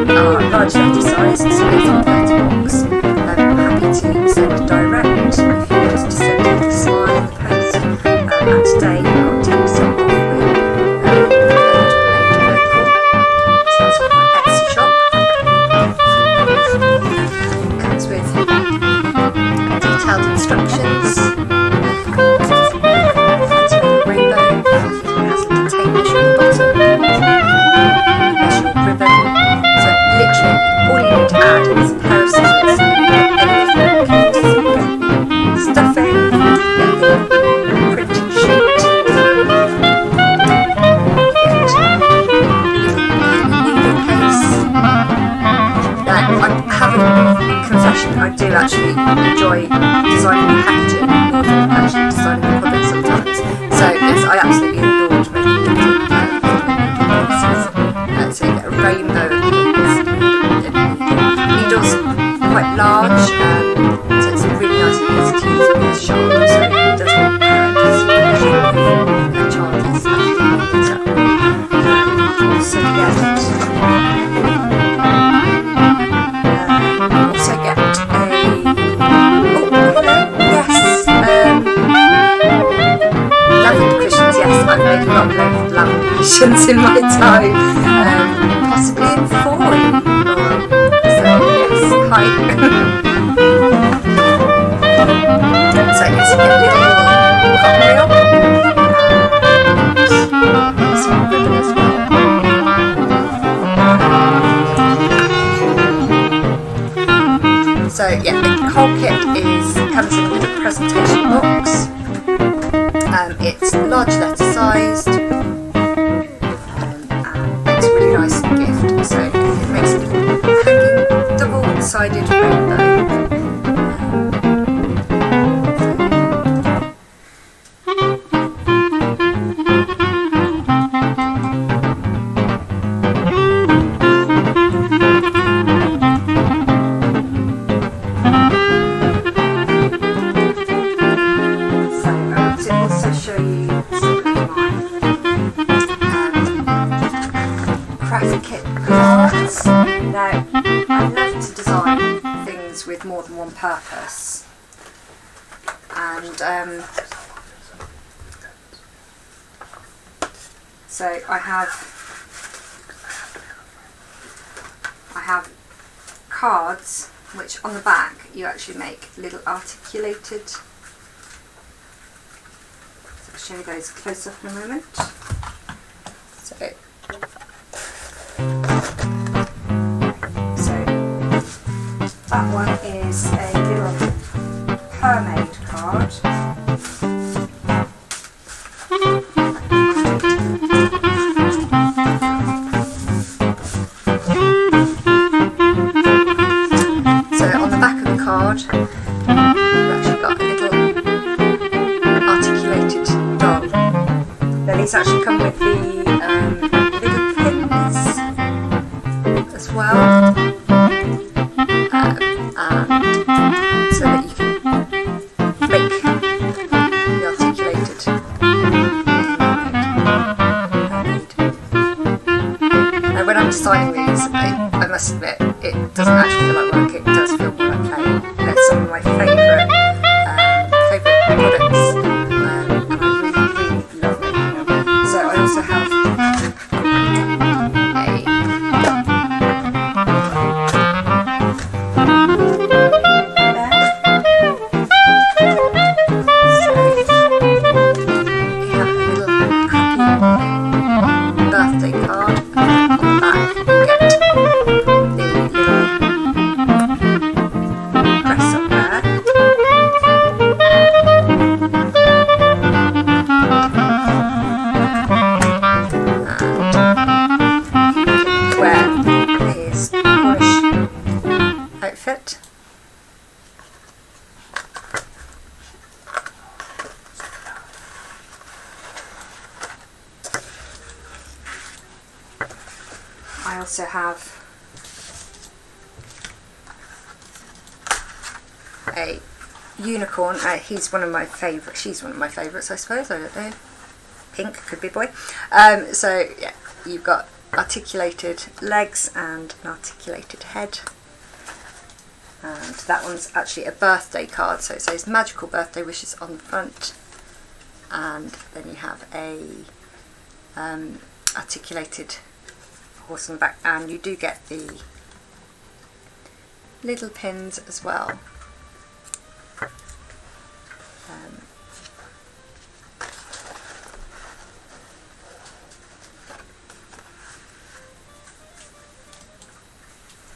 They are large letter size, so it's on letterbox. I'm happy to send direct if you want to send a little smile in the post. And today I'll 10% off with local. So that's from my Etsy shop. It comes with detailed instructions. All you need to add is a pair of scissors, stuffing, printing sheet, needle case. Now, I have a confession, I do actually enjoy designing the packaging more than actually designing the product sometimes. So yes, I absolutely adored making little pieces. So you get a rainbow of pins. Needles quite large, so it's a really nice piece to use with sharp, so it does make parents their child is actually picked up. Also get lavender cushions. Yes, I've made a lot of lavender cushions in my time, possibly in foil. Hi. So it's a little cotton reel and some ribbon as well. So yeah, the whole kit comes in a little presentation box. It's large letter sized, and it's a really nice gift. So it makes a little hanging double-sided rainbow. Now, I love to design things with more than one purpose, and so I have cards which on the back you actually make little articulated. So I'll show you those close up in a moment. So that one is a little mermaid card. So on the back of the card, we've actually got a little articulated dog. Now these actually come with the little pins as well. So that you can make the articulated mermaid. And when I'm designing these, I must admit, it doesn't actually feel like work, it does feel more like playing. It's some of my favourite products, and I really love making them. So I also have birthday card, and on the back you get the little dress up there. And wear his Cornish outfit. I also have a unicorn. He's one of my favourites. She's one of my favourites, I suppose. I don't know. Pink, could be a boy. So yeah, you've got articulated legs and an articulated head. And that one's actually a birthday card. So it says magical birthday wishes on the front, and then you have a articulated horse on the back, and you do get the little pins as well.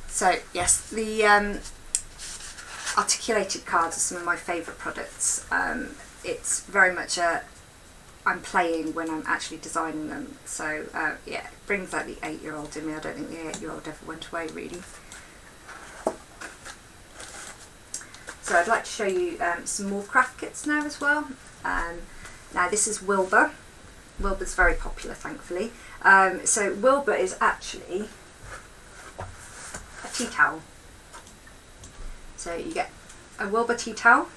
So yes, the articulated cards are some of my favourite products. It's very much I'm playing when I'm actually designing them, so yeah, it brings out the 8-year-old in me. I don't think the 8-year-old ever went away, really. So I'd like to show you some more craft kits now as well. Now this is Wilbur. Wilbur's very popular, thankfully. So Wilbur is actually a tea towel. So you get a Wilbur tea towel,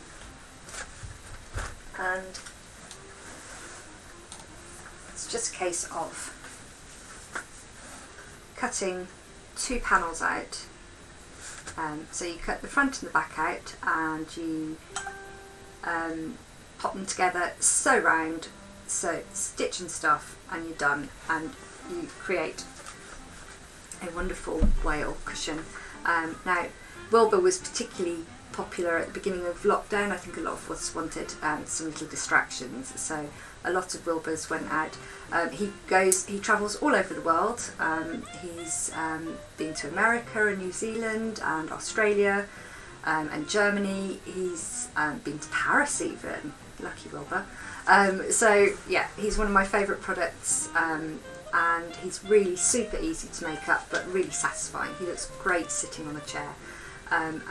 and it's just a case of cutting 2 panels out. So you cut the front and the back out, and you pop them together so round, so stitch and stuff, and you're done, and you create a wonderful whale cushion. Now Wilbur was particularly popular at the beginning of lockdown. I think a lot of us wanted some little distractions, so a lot of Wilburs went out. He travels all over the world. He's been to America and New Zealand and Australia, and Germany. He's been to Paris even, lucky Wilbur. So yeah, he's one of my favourite products, and he's really super easy to make up but really satisfying. He looks great sitting on a chair, and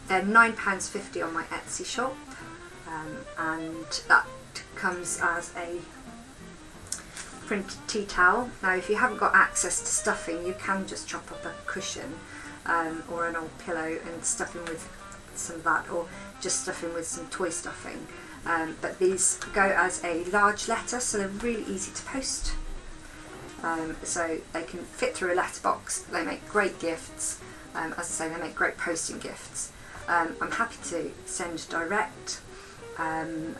they're £9.50 on my Etsy shop, and that comes as a printed tea towel. Now if you haven't got access to stuffing, you can just chop up a cushion or an old pillow and stuff in with some of that, or just stuff in with some toy stuffing. But these go as a large letter, so they're really easy to post. So they can fit through a letterbox. They make great gifts. As I say, they make great posting gifts. I'm happy to send direct, and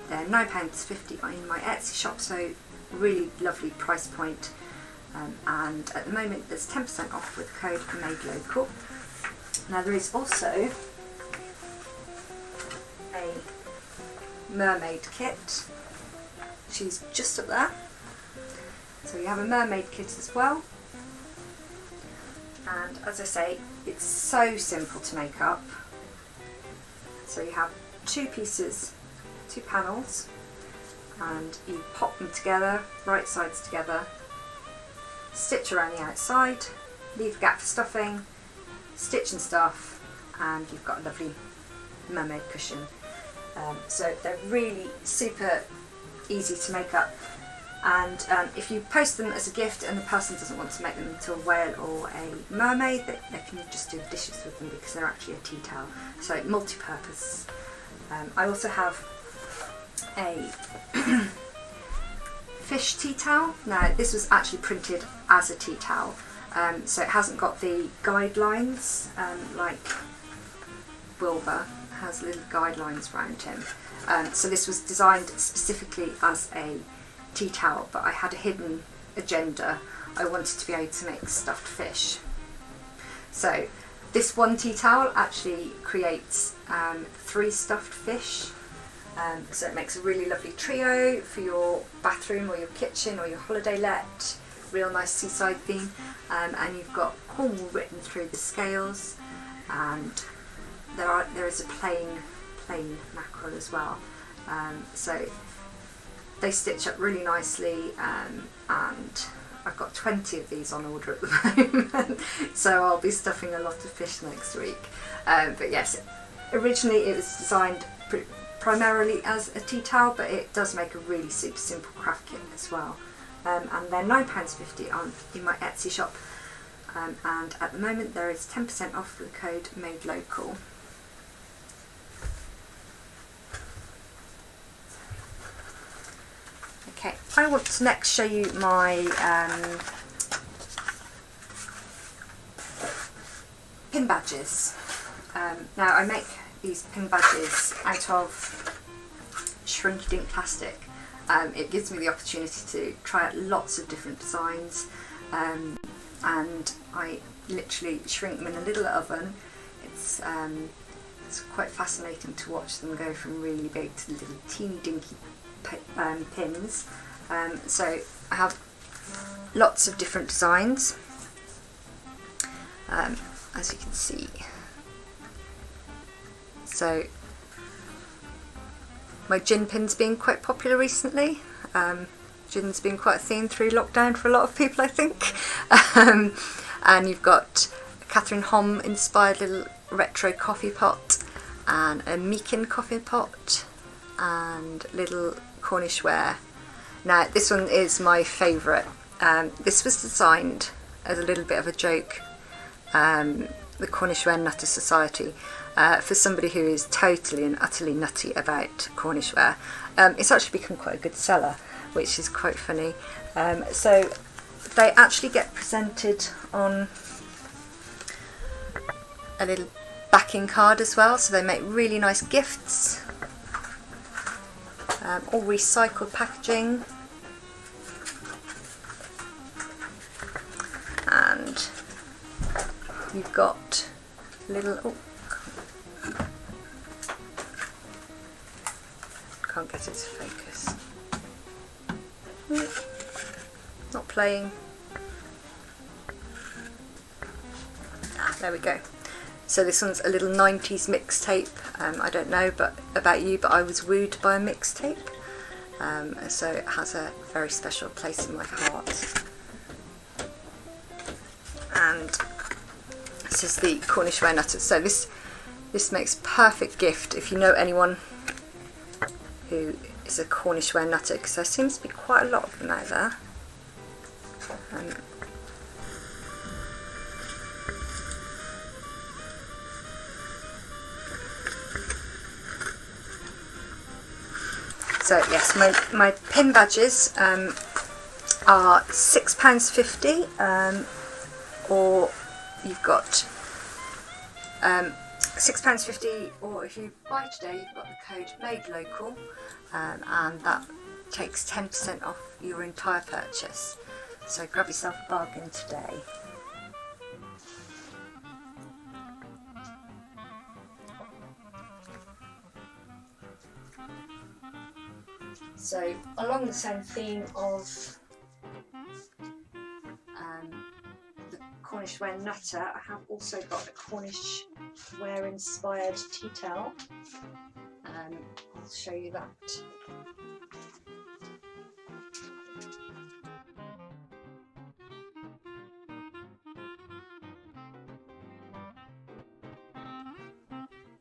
they're £9.50 in my Etsy shop, so really lovely price point. And at the moment there's 10% off with code MADELOCAL. Now there is also a mermaid kit. She's just up there. So you have a mermaid kit as well. And as I say, it's so simple to make up. So you have two panels, and you pop them together, right sides together, stitch around the outside, leave a gap for stuffing, stitch and stuff, and you've got a lovely mermaid cushion. So they're really super easy to make up, and if you post them as a gift and the person doesn't want to make them into a whale or a mermaid, they can just do the dishes with them because they're actually a tea towel, so multi-purpose. I also have a fish tea towel. Now this was actually printed as a tea towel, so it hasn't got the guidelines like Wilbur has little guidelines around him. So this was designed specifically as a tea towel, but I had a hidden agenda. I wanted to be able to make stuffed fish. So this one tea towel actually creates 3 stuffed fish. So it makes a really lovely trio for your bathroom or your kitchen or your holiday let. Real nice seaside theme, and you've got Cornwall written through the scales, and there is a plain mackerel as well. So they stitch up really nicely, and I've got 20 of these on order at the moment, so I'll be stuffing a lot of fish next week. But yes, originally it was designed primarily as a tea towel, but it does make a really super simple craft kit as well. And they're £9.50 in my Etsy shop, and at the moment there is 10% off with the code MADELOCAL. Okay, I want to next show you my pin badges. Now I make these pin badges out of shrink-dink plastic. It gives me the opportunity to try out lots of different designs, and I literally shrink them in a little oven. It's quite fascinating to watch them go from really big to little teeny dinky pins. So I have lots of different designs, as you can see. So my gin pin's been quite popular recently. Gin's been quite a theme through lockdown for a lot of people, I think. And you've got a Catherine Hom inspired little retro coffee pot, and a Meakin coffee pot, and little Cornish ware. Now this one is my favourite. This was designed as a little bit of a joke, the Cornish Ware Nutter Society, for somebody who is totally and utterly nutty about Cornish ware. It's actually become quite a good seller, which is quite funny. So they actually get presented on a little backing card as well, so they make really nice gifts, all recycled packaging, and you've got little, can't get it to focus, not playing, there we go. So this one's a little 90s mixtape. I don't know about you, but I was wooed by a mixtape. So it has a very special place in my heart. And this is the Cornish ware nutter. So this makes perfect gift if you know anyone who is a Cornish ware nutter, because there seems to be quite a lot of them out there. So yes, my pin badges are £6.50, or you've got £6.50, or if you buy today you've got the code MADELOCAL, and that takes 10% off your entire purchase. So grab yourself a bargain today. So along the same theme of the Cornish ware nutter, I have also got a Cornish ware inspired tea towel. I'll show you that.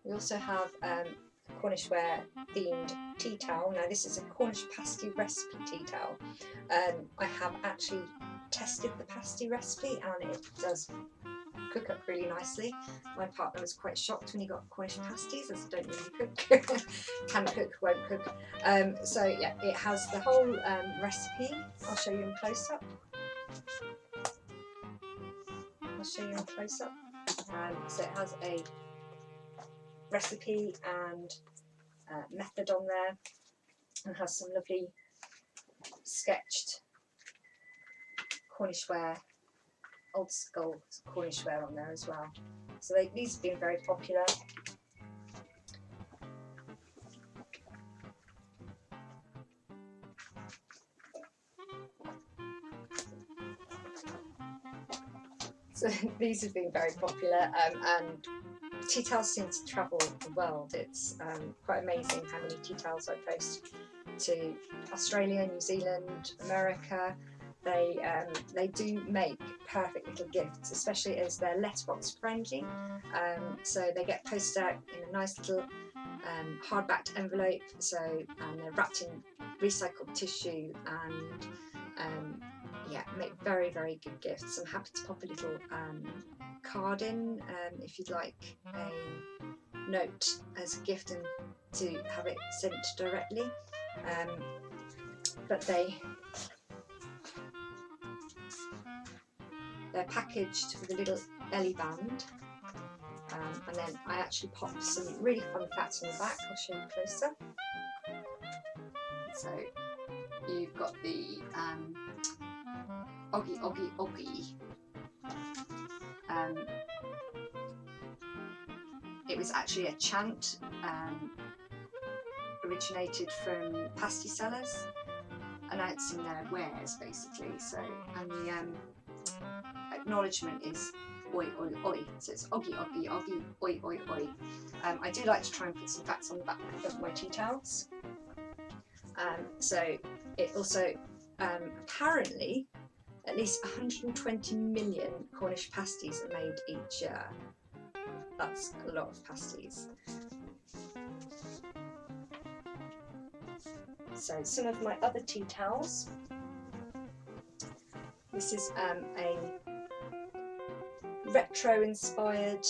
We also have Cornish ware themed tea towel. Now this is a Cornish pasty recipe tea towel. I have actually tested the pasty recipe and it does cook up really nicely. My partner was quite shocked when he got Cornish pasties, as I don't really cook. Can cook, won't cook. So yeah, it has the whole recipe. I'll show you in close up. So it has a recipe and method on there, and has some lovely sketched Cornish ware, old school Cornish ware on there as well. So these have been very popular. So these have been very popular, and tea towels seem to travel the world. It's quite amazing how many tea towels I post to Australia, New Zealand, America. They do make perfect little gifts, especially as they're letterbox friendly. So they get posted out in a nice little hard-backed envelope. And they're wrapped in recycled tissue, and yeah, make very, very good gifts. I'm happy to pop a little card in if you'd like a note as a gift and to have it sent directly. But they're packaged with a little belly band, and then I actually pop some really fun facts on the back. I'll show you closer. So you've got the Oggy Oggy Oggy. It was actually a chant, originated from pasty sellers announcing their wares, basically. So, and the acknowledgement is oi oi oi. So it's Oggy Oggy Oggy oi oi oi. I do like to try and put some facts on the back of my tea towels. So it also apparently at least 120 million Cornish pasties are made each year. That's a lot of pasties. So some of my other tea towels. This is a retro inspired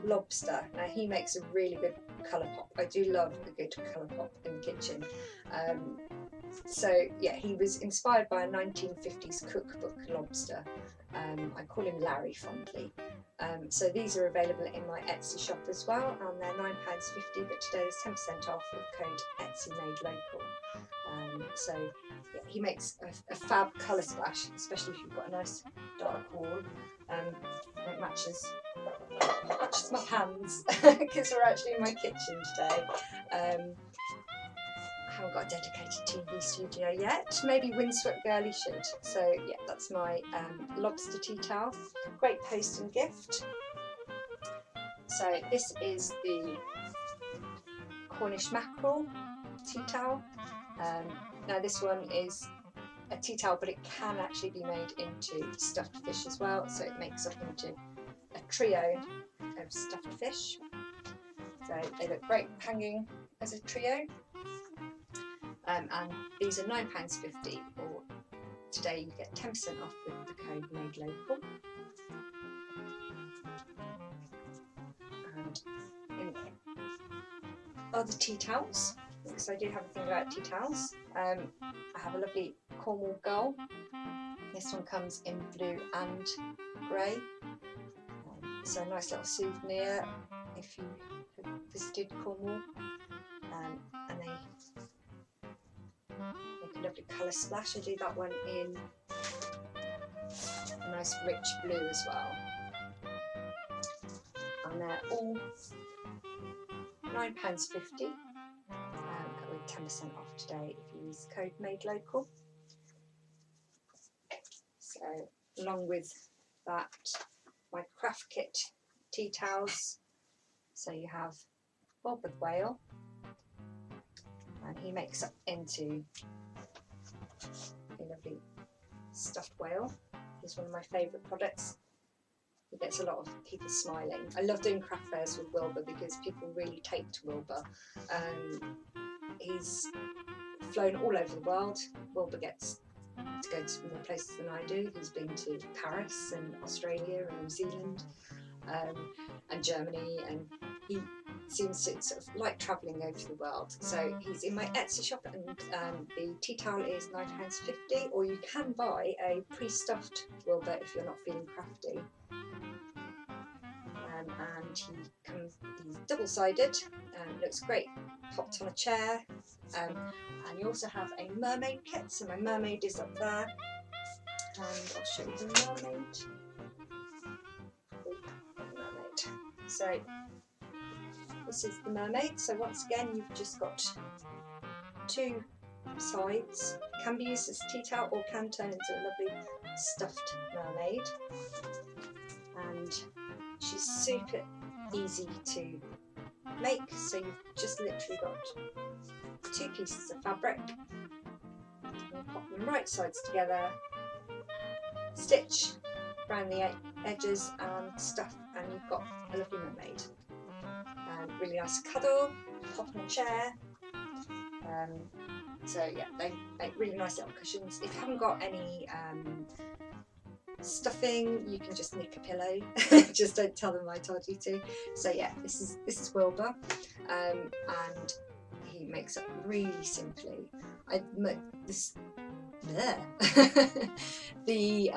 lobster. Now he makes a really good colour pop. I do love a good colour pop in the kitchen. So yeah, he was inspired by a 1950s cookbook lobster. I call him Larry fondly. So these are available in my Etsy shop as well, and they're £9.50, but today there's 10% off with code EtsyMadeLocal. So yeah, he makes a fab colour splash, especially if you've got a nice dark wall. It matches my pans because we're actually in my kitchen today. I haven't got a dedicated TV studio yet. Maybe Windsweptgirlie should. So yeah, that's my lobster tea towel. Great post and gift. So this is the Cornish mackerel tea towel. Now this one is a tea towel, but it can actually be made into stuffed fish as well, so it makes up into a trio of stuffed fish. So they look great hanging as a trio, and these are £9.50, or today you get 10% off with the code Made Local. And in other tea towels, because I do have a thing about tea towels, I have a lovely Cornwall Gull. This one comes in blue and grey. So a nice little souvenir if you have visited Cornwall. And they make a lovely colour splash. I do that one in a nice rich blue as well. And they're all £9.50, with 10% off today if you use the code Made Local. So along with that, my craft kit tea towels. So you have Bob with Whale, and he makes up into a lovely stuffed whale. He's one of my favourite products. He gets a lot of people smiling. I love doing craft fairs with Wilbur because people really take to Wilbur. He's flown all over the world. Wilbur gets to go to more places than I do. He's been to Paris and Australia and New Zealand and Germany, and he seems to sort of like travelling over the world. So he's in my Etsy shop, and the tea towel is £9.50, or you can buy a pre-stuffed Wilbur if you're not feeling crafty. And he's double-sided and looks great popped on a chair. And you also have a mermaid kit, so my mermaid is up there, and I'll show you the mermaid. So this is the mermaid. So once again, you've just got two sides. It can be used as a tea towel or can turn into a lovely stuffed mermaid, and she's super easy to make. So you've just literally got two pieces of fabric, and pop them right sides together, stitch around the edges and stuff, and you've got a lovely mermaid. Really nice cuddle, pop on a chair. So yeah, they make really nice little cushions. If you haven't got any stuffing, you can just nick a pillow. Just don't tell them I told you to. So yeah, this is Wilbur, and he makes up really simply. The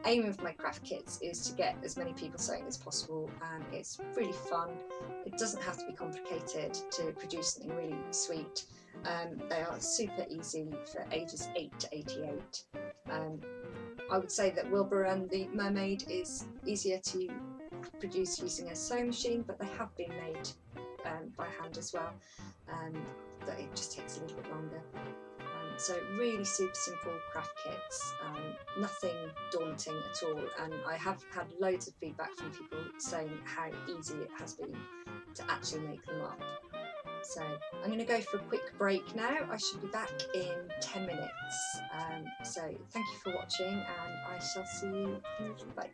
aim of my craft kits is to get as many people sewing as possible, and it's really fun. It doesn't have to be complicated to produce something really sweet. They are super easy for ages 8 to 88. I would say that Wilbur and the mermaid is easier to produce using a sewing machine, but they have been made by hand as well, but it just takes a little bit longer. So really super simple craft kits, nothing daunting at all, and I have had loads of feedback from people saying how easy it has been to actually make them up. So I'm going to go for a quick break now. I should be back in 10 minutes. So thank you for watching, and I shall see you in a little bit.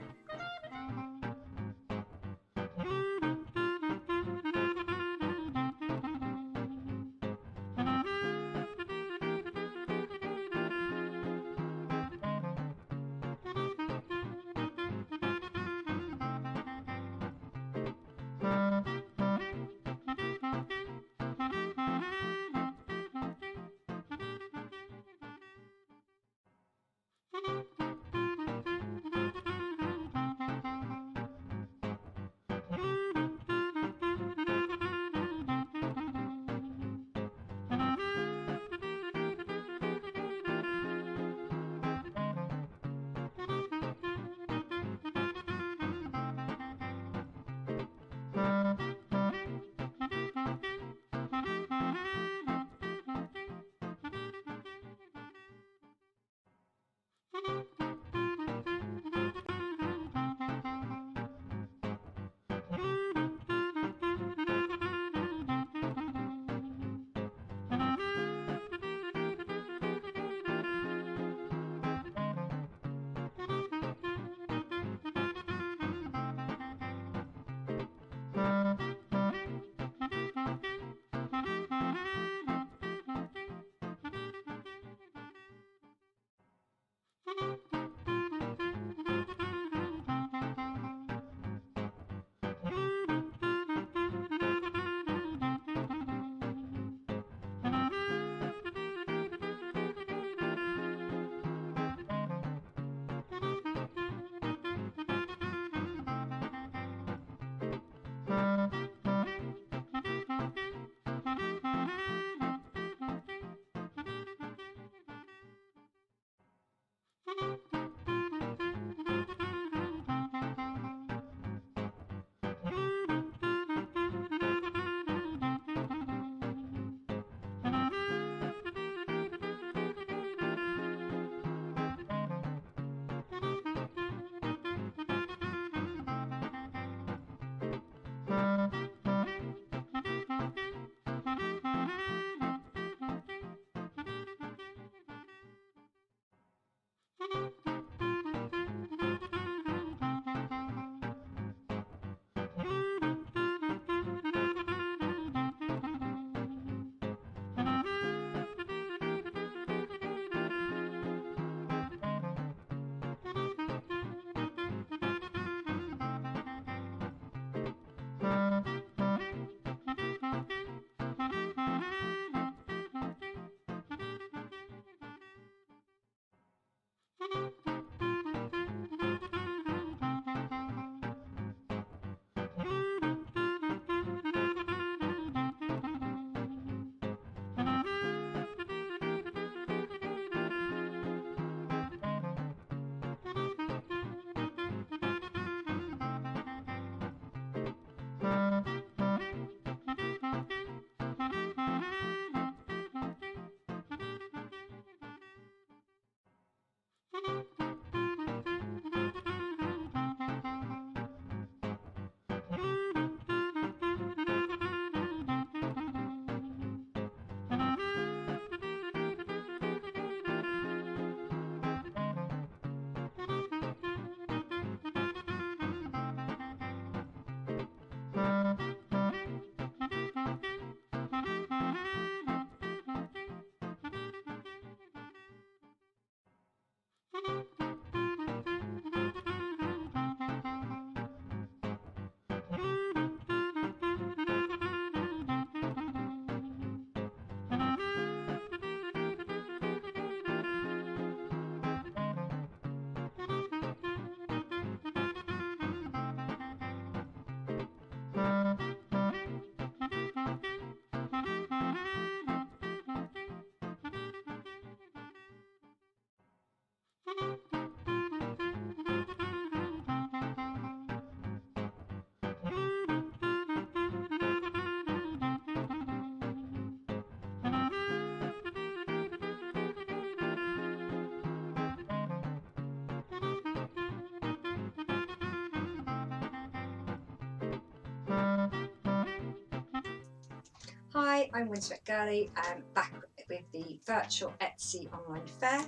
Hi, I'm Windsweptgirlie, back with the virtual Etsy online fair,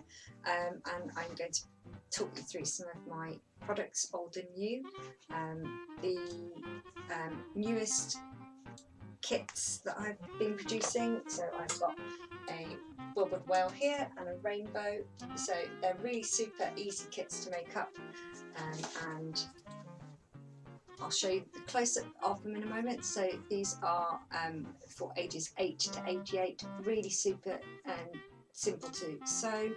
and I'm going to talk you through some of my products, old and new. The newest kits that I've been producing, so I've got a bobbled whale here and a rainbow, so they're really super easy kits to make up, and I'll show you the close-up of them in a moment. So these are for ages 8 to 88, really super and simple to sew,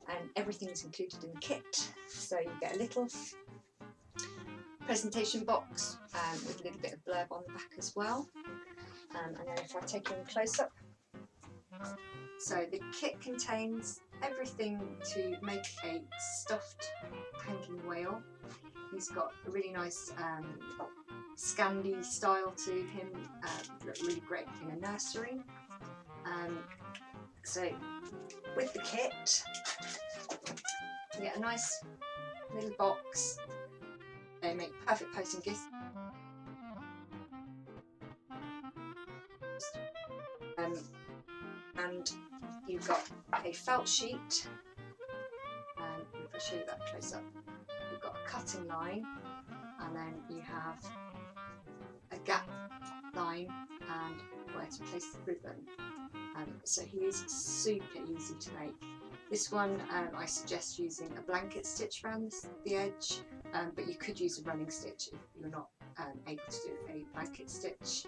and everything's included in the kit. So you get a little presentation box with a little bit of blurb on the back as well. And then if I take you in close-up, so the kit contains everything to make a stuffed hanging whale. He's got a really nice Scandi style to him, really great in a nursery. So with the kit, you get a nice little box. They make perfect posting gifts. And you've got a felt sheet, and if I show you that close up, you've got a cutting line, and then you have a gap line and where to place the ribbon. So he is super easy to make. This one I suggest using a blanket stitch around the edge, but you could use a running stitch if you're not able to do a blanket stitch.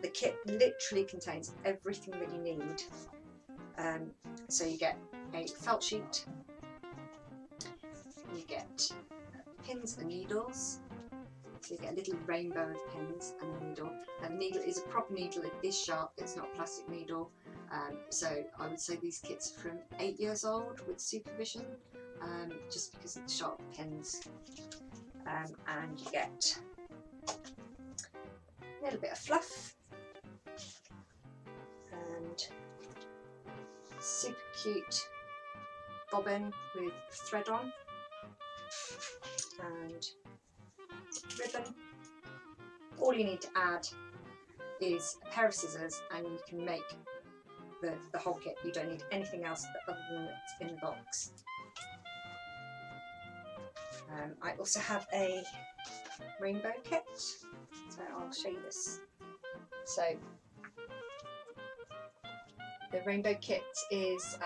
The kit literally contains everything that you need. So you get a felt sheet, you get pins and needles, so you get a little rainbow of pins and a needle. And the needle is a proper needle, it is sharp, it's not a plastic needle. So I would say these kits are from 8 years old with supervision, just because of the sharp pins. And you get a little bit of fluff and super cute bobbin with thread on and ribbon. All you need to add is a pair of scissors and you can make the whole kit. You don't need anything else other than what's in the box. I also have a rainbow kit, so I'll show you this. So the rainbow kit is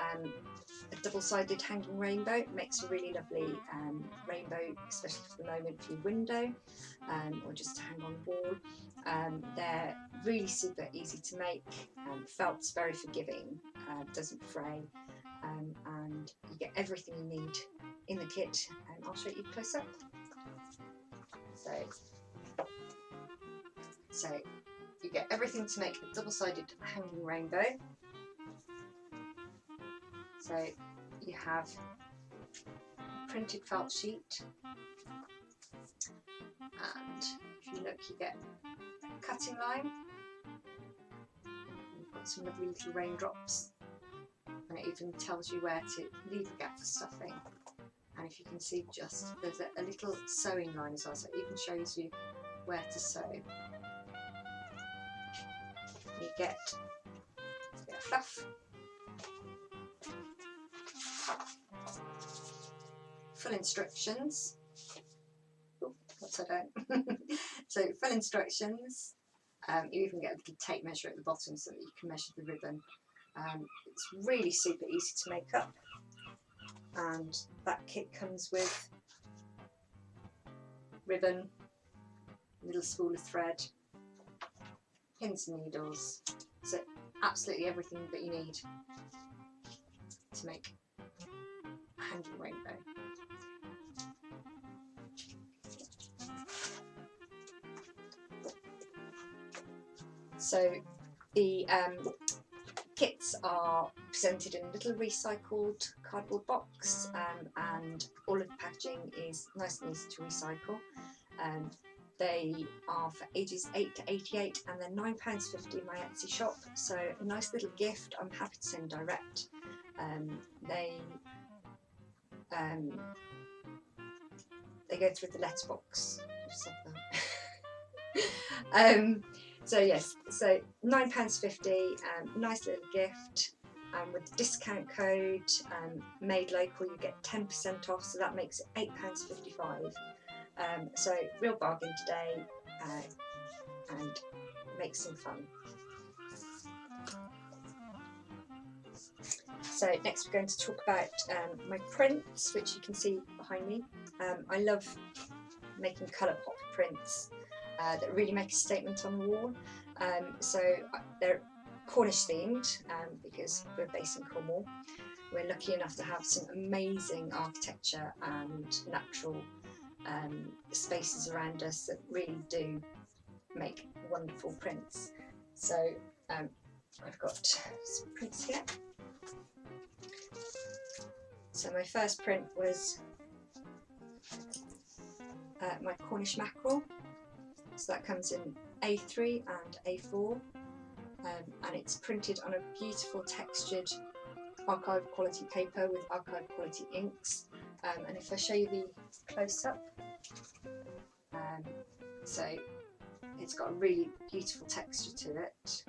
a double-sided hanging rainbow. It makes a really lovely rainbow, especially for the moment, for your window or just to hang on the wall. They're really super easy to make. Felt's very forgiving, doesn't fray, and you get everything you need in the kit. I'll show you close up. So you get everything to make a double-sided hanging rainbow. So you have a printed felt sheet, and if you look, you get a cutting line. You've got some lovely little raindrops, and it even tells you where to leave a gap for stuffing. And if you can see, just there's a little sewing line as well, so it even shows you where to sew. You get a bit of fluff, full instructions. Oh, upside down. So full instructions. You even get a little tape measure at the bottom so that you can measure the ribbon. It's really super easy to make up, and that kit comes with ribbon, little spool of thread, pins and needles, so absolutely everything that you need to make a hanging rainbow. So the kits are presented in a little recycled cardboard box, and all of the packaging is nice and easy to recycle. They are for ages 8 to 88 and they're £9.50 in my Etsy shop, so a nice little gift. I'm happy to send direct. They go through the letterbox. Just said that. So yes, so £9.50, nice little gift. With the discount code made local, you get 10% off, so that makes it £8.55. So real bargain today, and make some fun. So next we're going to talk about my prints, which you can see behind me. I love making colour pop prints that really make a statement on the wall. So they're Cornish themed because we're based in Cornwall. We're lucky enough to have some amazing architecture and natural spaces around us that really do make wonderful prints. So I've got some prints here. So my first print was my Cornish mackerel. So that comes in A3 and A4, and it's printed on a beautiful textured archive quality paper with archive quality inks. And if I show you the close up, so it's got a really beautiful texture to it.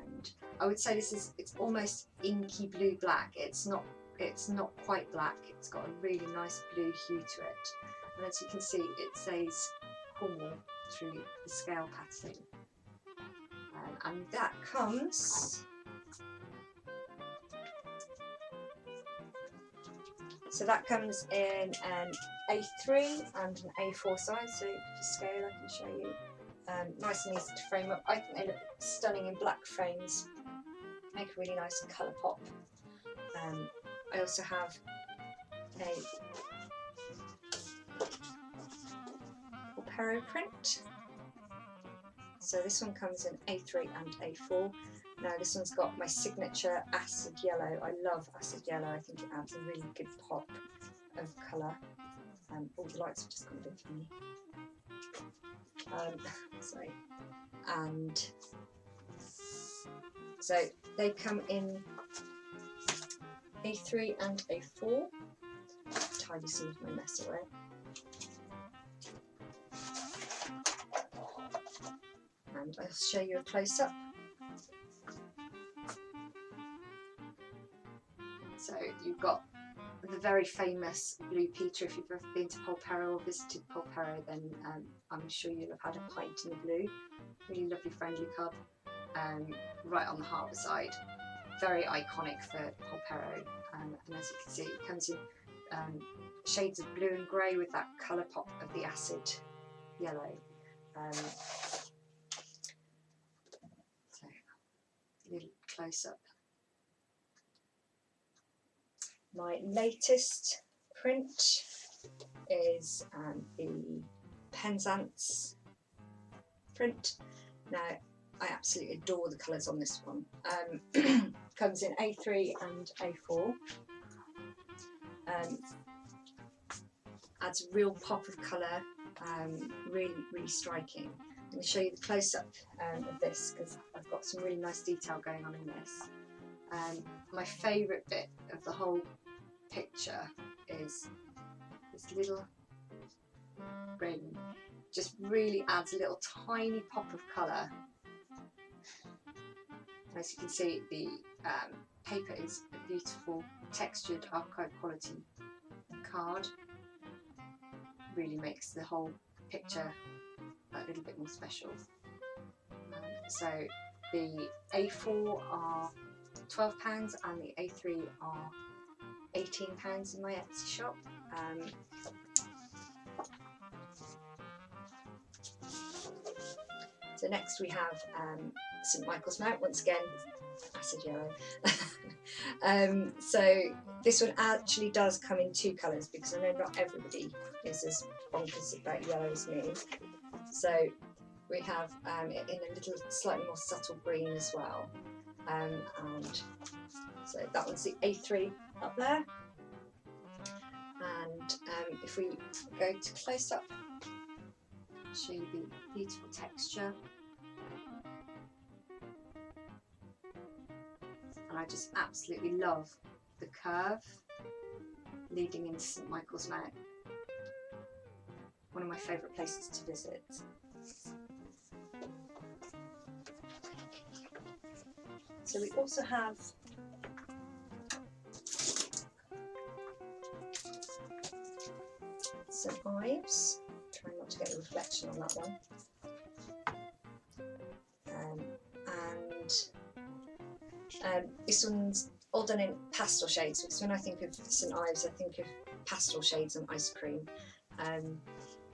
And I would say it's almost inky blue black. It's not quite black. It's got a really nice blue hue to it. And as you can see, it says Cornwall through the scale pattern. And that comes So that comes in an A3 and an A4 size, so for scale I can show you. Nice and easy to frame up. I think they look stunning in black frames, make a really nice colour pop. I also have a Cornwall print. So this one comes in A3 and A4. Now this one's got my signature acid yellow. I love acid yellow, I think it adds a really good pop of colour. All the lights have just gone a bit funny. Sorry. And so they come in A3 and A4. Tidy some of my mess away. And I'll show you a close-up. So you've got the very famous Blue Peter. If you've ever been to Polperro or visited Polperro, then I'm sure you'll have had a pint in the blue. Really lovely, friendly cub, right on the harbour side. Very iconic for Polperro, and as you can see, it comes in shades of blue and grey with that colour pop of the acid yellow. So, a little close up. My latest print is the Penzance print. Now, I absolutely adore the colours on this one. Comes in A3 and A4. Adds a real pop of colour, really, really striking. I'm going to show you the close-up of this because I've got some really nice detail going on in this. My favourite bit of the whole picture is this little ring. Just really adds a little tiny pop of colour. As you can see, the paper is a beautiful textured archive quality card. Really makes the whole picture a little bit more special. So the A4 are £12 and the A3 are £18 in my Etsy shop. So next we have St Michael's Mount, once again acid yellow. So this one actually does come in two colours because I know not everybody is as bonkers about yellow as me. So we have it in a little slightly more subtle green as well. And so that one's the A3 up there. And if we go to close up, I'll show you the beautiful texture. And I just absolutely love the curve leading into St Michael's Mount. One of my favourite places to visit. So we also have St Ives. Trying not to get a reflection on that one. This one's all done in pastel shades, because when I think of St Ives I think of pastel shades and ice cream.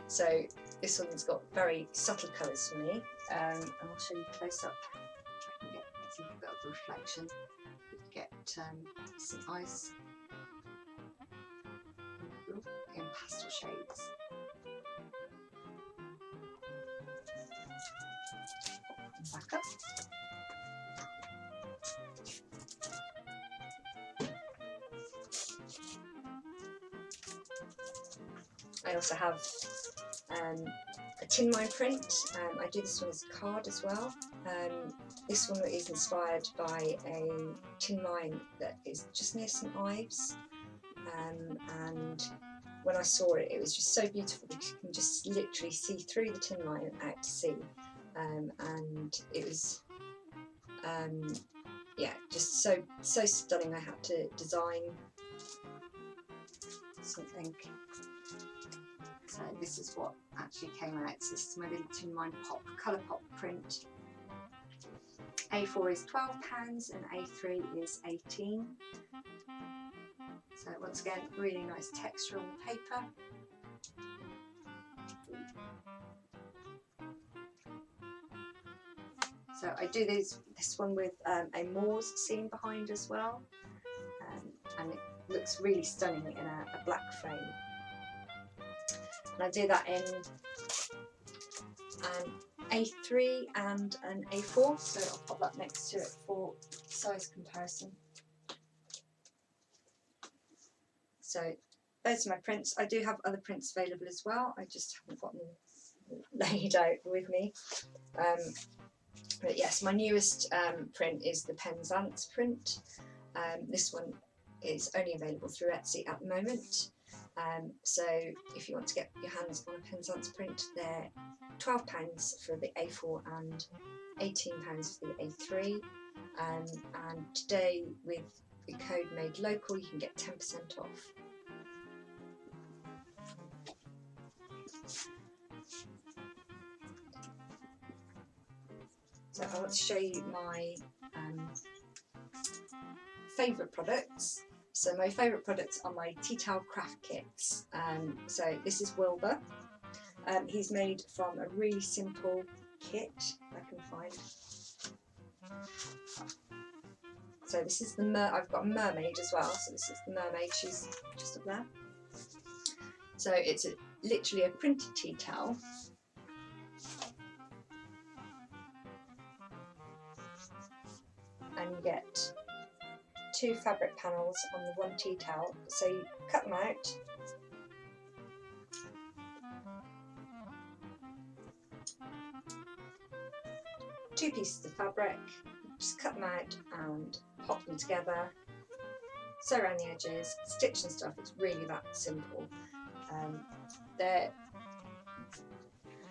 So this one's got very subtle colours for me, and I'll show you close up. I can get a bit of reflection. You can get St Ives in pastel shades. Back up. I also have a tin mine print. I do this one as a card as well. This one is inspired by a tin mine that is just near St Ives, and when I saw it, it was just so beautiful because you can just literally see through the tin mine and out to sea, and it was yeah, just so stunning. I had to design something. So this is what actually came out. So this is my little tin mine pop, colour pop print. A4 is £12 and A3 is 18. So So once again, really nice texture on the paper. So I do this one with a Moors scene behind as well, and it looks really stunning in a black frame. And I do that in an A3 and an A4, so I'll pop that next to it for size comparison. So those are my prints. I do have other prints available as well, I just haven't got them laid out with me. But yes, my newest print is the Penzance print. This one is only available through Etsy at the moment. So if you want to get your hands on a Penzance print, they're £12 for the A4 and £18 for the A3. And today, with the code made local, you can get 10% off. So I want to show you my favourite products. So my favourite products are my tea towel craft kits. So this is Wilbur. He's made from a really simple kit I can find. So this is the I've got a mermaid as well. So this is the mermaid. She's just up there. So it's literally a printed tea towel. And you get 2 fabric panels on the one tea towel. So you cut them out. Two pieces of fabric, just cut them out and pop them together, sew around the edges, stitch and stuff. It's really that simple.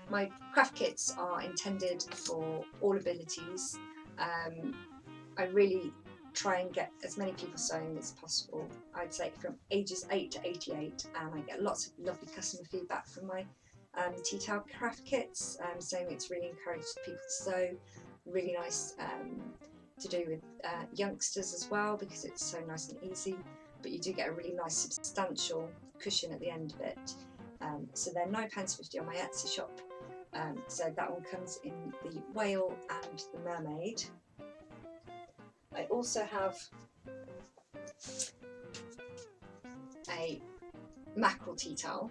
My craft kits are intended for all abilities. I really try and get as many people sewing as possible. I'd say from ages 8 to 88, and I get lots of lovely customer feedback from my tea towel craft kits, saying it's really encouraged people to sew. Really nice to do with youngsters as well, because it's so nice and easy, but you do get a really nice substantial cushion at the end of it. So they're £9.50 on my Etsy shop. So that one comes in the whale and the mermaid. I also have a mackerel tea towel.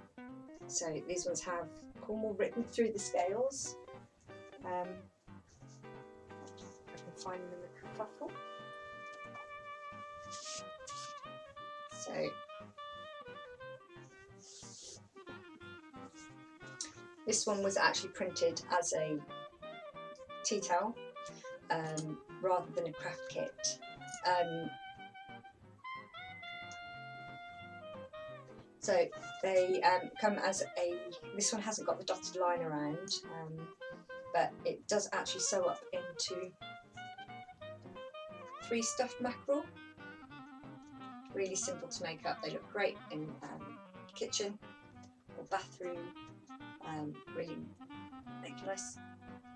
So these ones have Cornwall written through the scales. I can find them in the kerfuffle. So this one was actually printed as a tea towel rather than a craft kit. So they come as this one hasn't got the dotted line around, but it does actually sew up into 3 stuffed mackerel. Really simple to make up. They look great in kitchen or bathroom. Really make a nice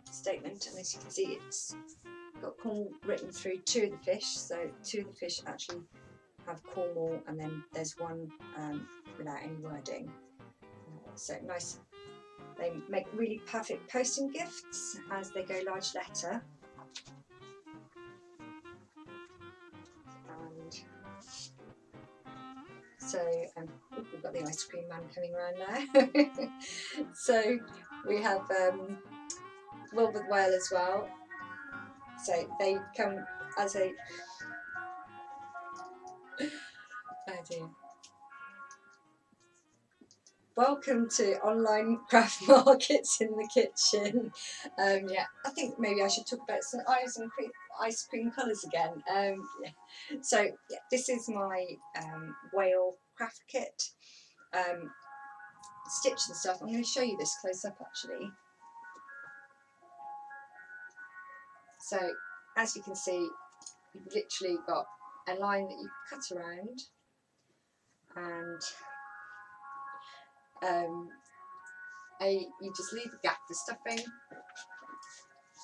statement. And as you can see, it's got Cornwall written through 2 of the fish. So 2 of the fish actually have Cornwall, and then there's one without any wording. So nice. They make really perfect posting gifts as they go large letter. And so we've got the ice cream man coming around now. So we have Wilbur the whale as well. So they come as a oh dear. Welcome to online craft markets in the kitchen. Yeah, I think maybe I should talk about some ice cream colours again. Yeah. So yeah, this is my whale craft kit. Stitch and stuff. I'm going to show you this close up actually. So as you can see, you've literally got a line that you cut around, and you just leave a gap for stuffing,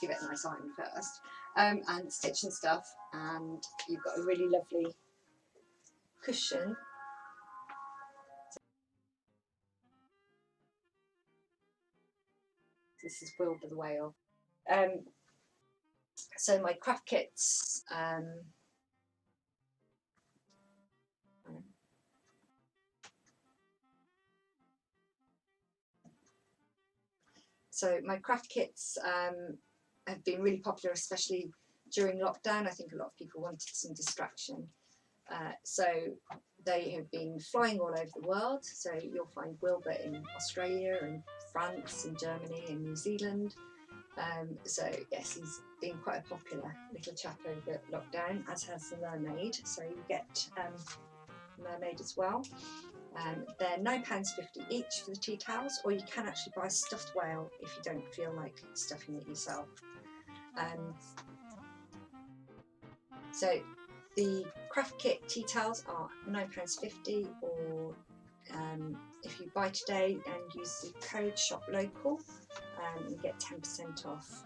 give it a nice iron first, and stitch and stuff, and you've got a really lovely cushion This is Wilbur the whale. So my craft kits, have been really popular, especially during lockdown. I think a lot of people wanted some distraction. So they have been flying all over the world. So you'll find Wilbur in Australia and France and Germany and New Zealand. So yes, he's been quite a popular little chap over lockdown, as has the mermaid. So you get mermaid as well. They're £9.50 each for the tea towels, or you can actually buy a stuffed whale if you don't feel like stuffing it yourself. So the craft kit tea towels are £9.50, or if you buy today and use the code SHOPLOCAL, you get 10% off.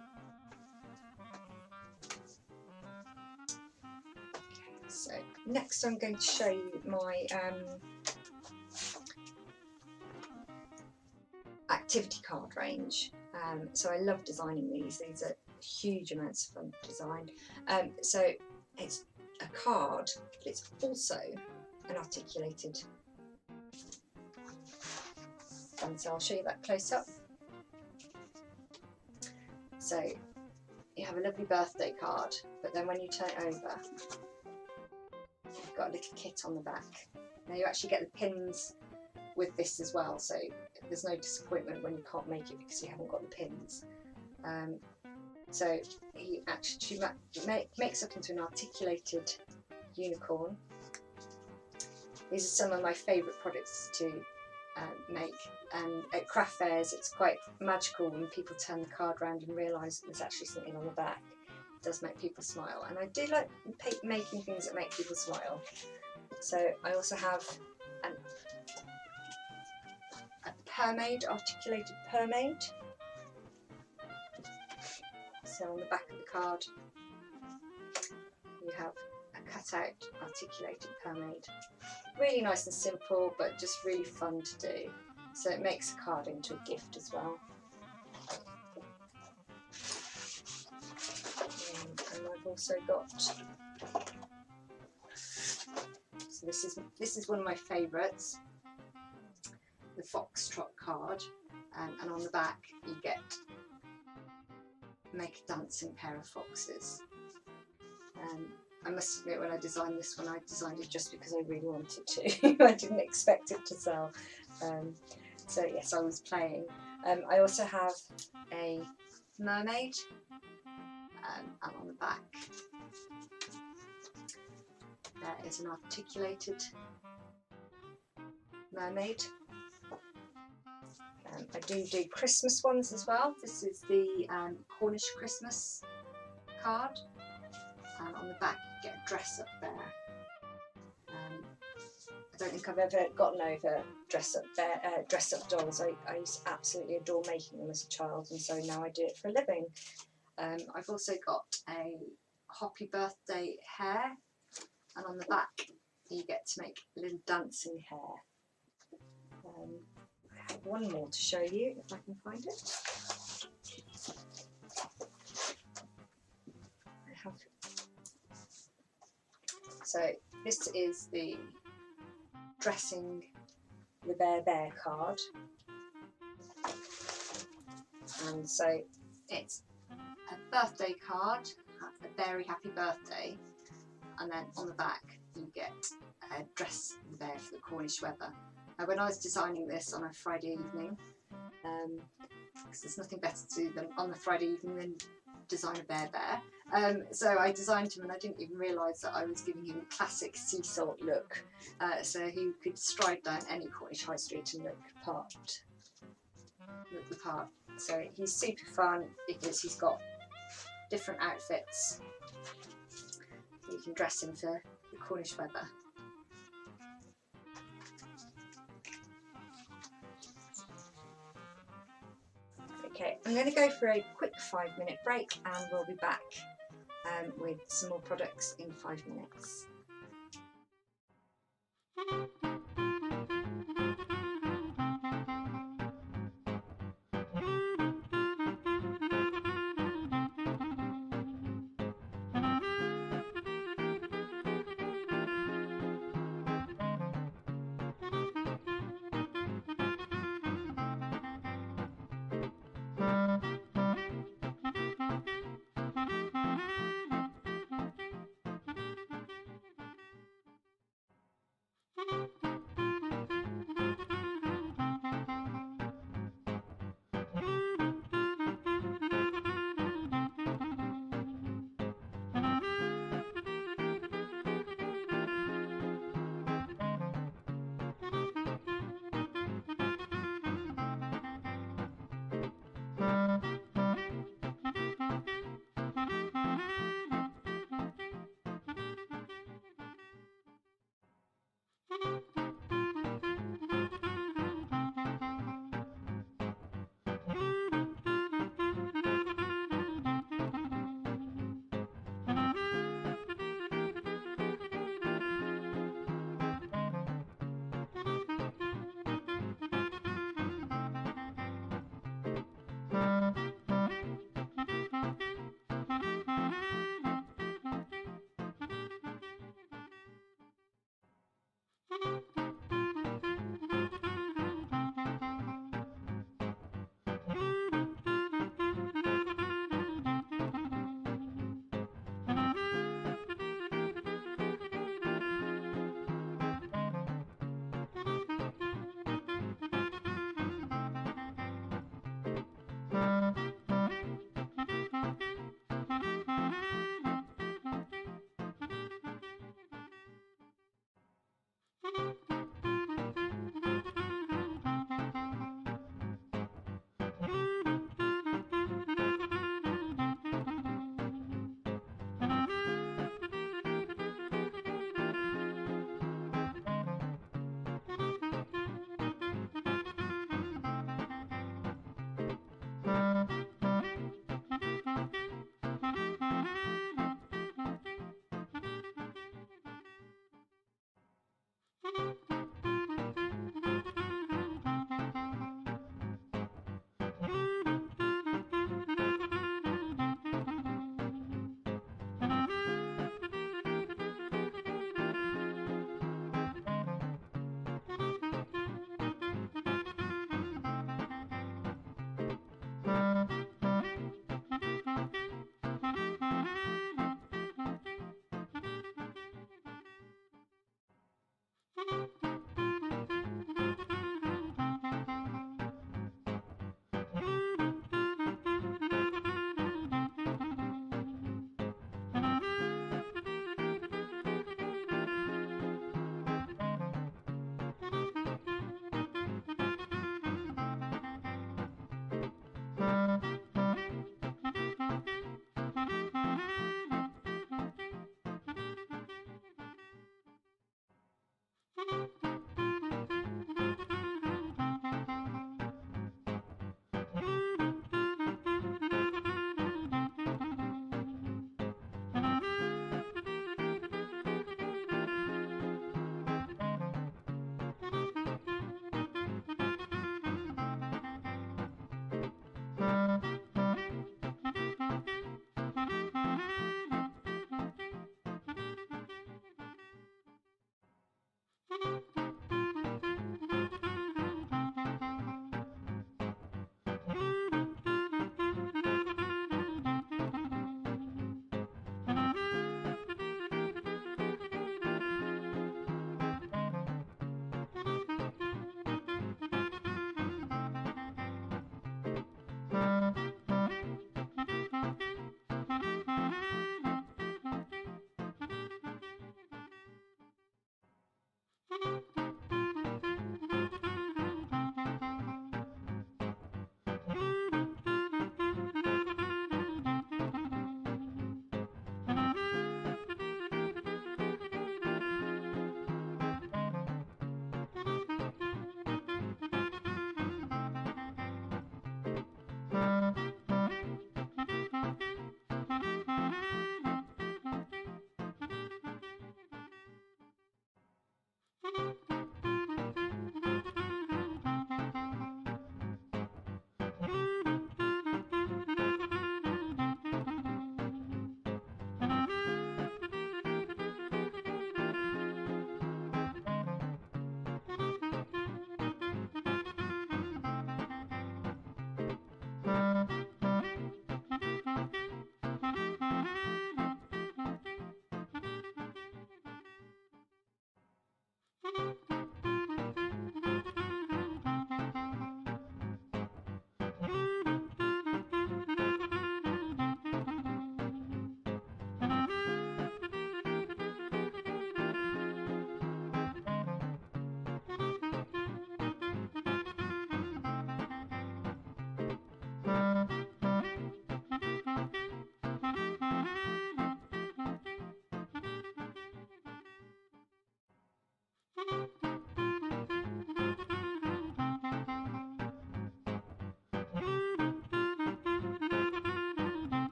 So next I'm going to show you my activity card range. So I love designing these. These are huge amounts of fun to design. So it's a card, but it's also an articulated. And so I'll show you that close up. So you have a lovely birthday card, but then when you turn it over, you've got a little kit on the back. Now you actually get the pins with this as well, so there's no disappointment when you can't make it because you haven't got the pins. So he actually makes up into an articulated unicorn. These are some of my favourite products to make, and at craft fairs it's quite magical when people turn the card round and realise that there's actually something on the back. It does make people smile, and I do like making things that make people smile. So I also have a permaid, articulated permaid. So on the back of the card you have a cut-out articulated permaid. Really nice and simple, but just really fun to do. So it makes a card into a gift as well. And I've also got, so this is one of my favourites, the Foxtrot card, and on the back you get make a dancing pair of foxes. I must admit, when I designed this one, I designed it just because I really wanted to. I didn't expect it to sell. So yes, I was playing. I also have a mermaid, and on the back there is an articulated mermaid. I do Christmas ones as well. This is the Cornish Christmas card, and on the back you get a dress up there. I don't think I've ever gotten over dress up dolls. I used to absolutely adore making them as a child, and so now I do it for a living. I've also got a Happy Birthday hair, and on the back you get to make a little dancing hair. I have one more to show you if I can find it. So this is the Dressing the Bear card, and so it's a birthday card, a very happy birthday, and then on the back you get a Dress the Bear for the Cornish weather. Now when I was designing this on a Friday evening, because there's nothing better to do than on the Friday evening than design a bear. So I designed him, and I didn't even realise that I was giving him a classic sea salt look, so he could stride down any Cornish high street and look the part. So he's super fun because he's got different outfits. You can dress him for the Cornish weather. Okay, I'm going to go for a quick 5-minute break, and we'll be back with some more products in 5 minutes.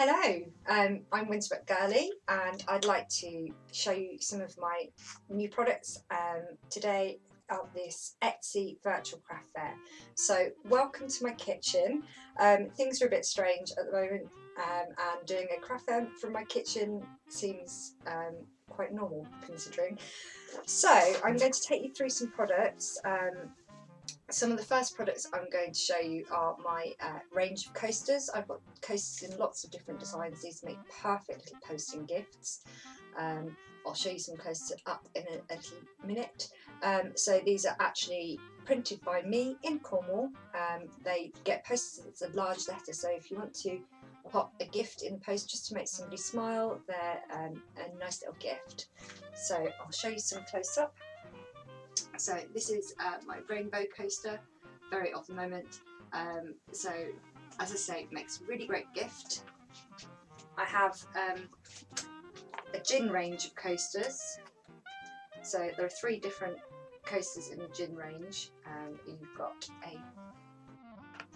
Hello, I'm Windsweptgirlie and I'd like to show you some of my new products today at this Etsy virtual craft fair. So welcome to my kitchen. Things are a bit strange at the moment and doing a craft fair from my kitchen seems quite normal considering. So I'm going to take you through some products. Some of the first products I'm going to show you are my range of coasters. I've got coasters in lots of different designs. These make perfect little posting gifts. I'll show you some coasters up in a little minute. So these are actually printed by me in Cornwall. They get posted as a large letter, so if you want to pop a gift in the post just to make somebody smile, they're a nice little gift. So I'll show you some close up. So this is my rainbow coaster, very of the moment. So as I say, it makes a really great gift. I have a gin range of coasters. So there are 3 different coasters in the gin range. You've got a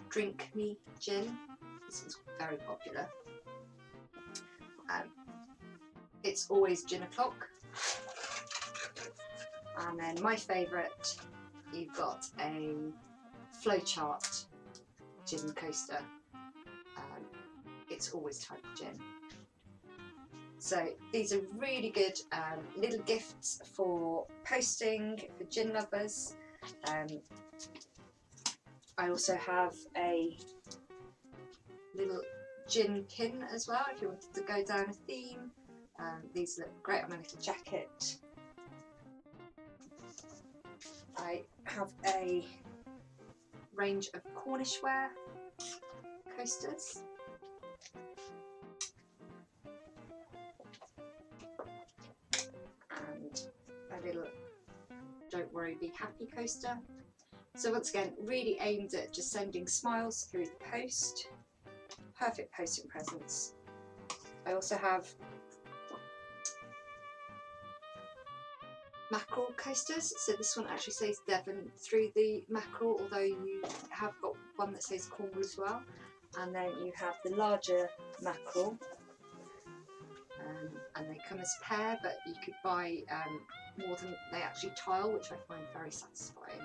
drink me gin. This is very popular. It's always gin o'clock. And then my favourite, you've got a flowchart gin coaster. It's always type of gin. So these are really good little gifts for posting, for gin lovers. I also have a little gin pin as well if you wanted to go down a theme. These look great on my little jacket. I have a range of Cornish ware coasters. And a little Don't Worry Be Happy coaster. So once again, really aimed at just sending smiles through the post. Perfect posting presents. I also have mackerel coasters, so this one actually says Devon through the mackerel, although you have got one that says Cornwall as well. And then you have the larger mackerel, and they come as a pair, but you could buy more than they actually tile, which I find very satisfying.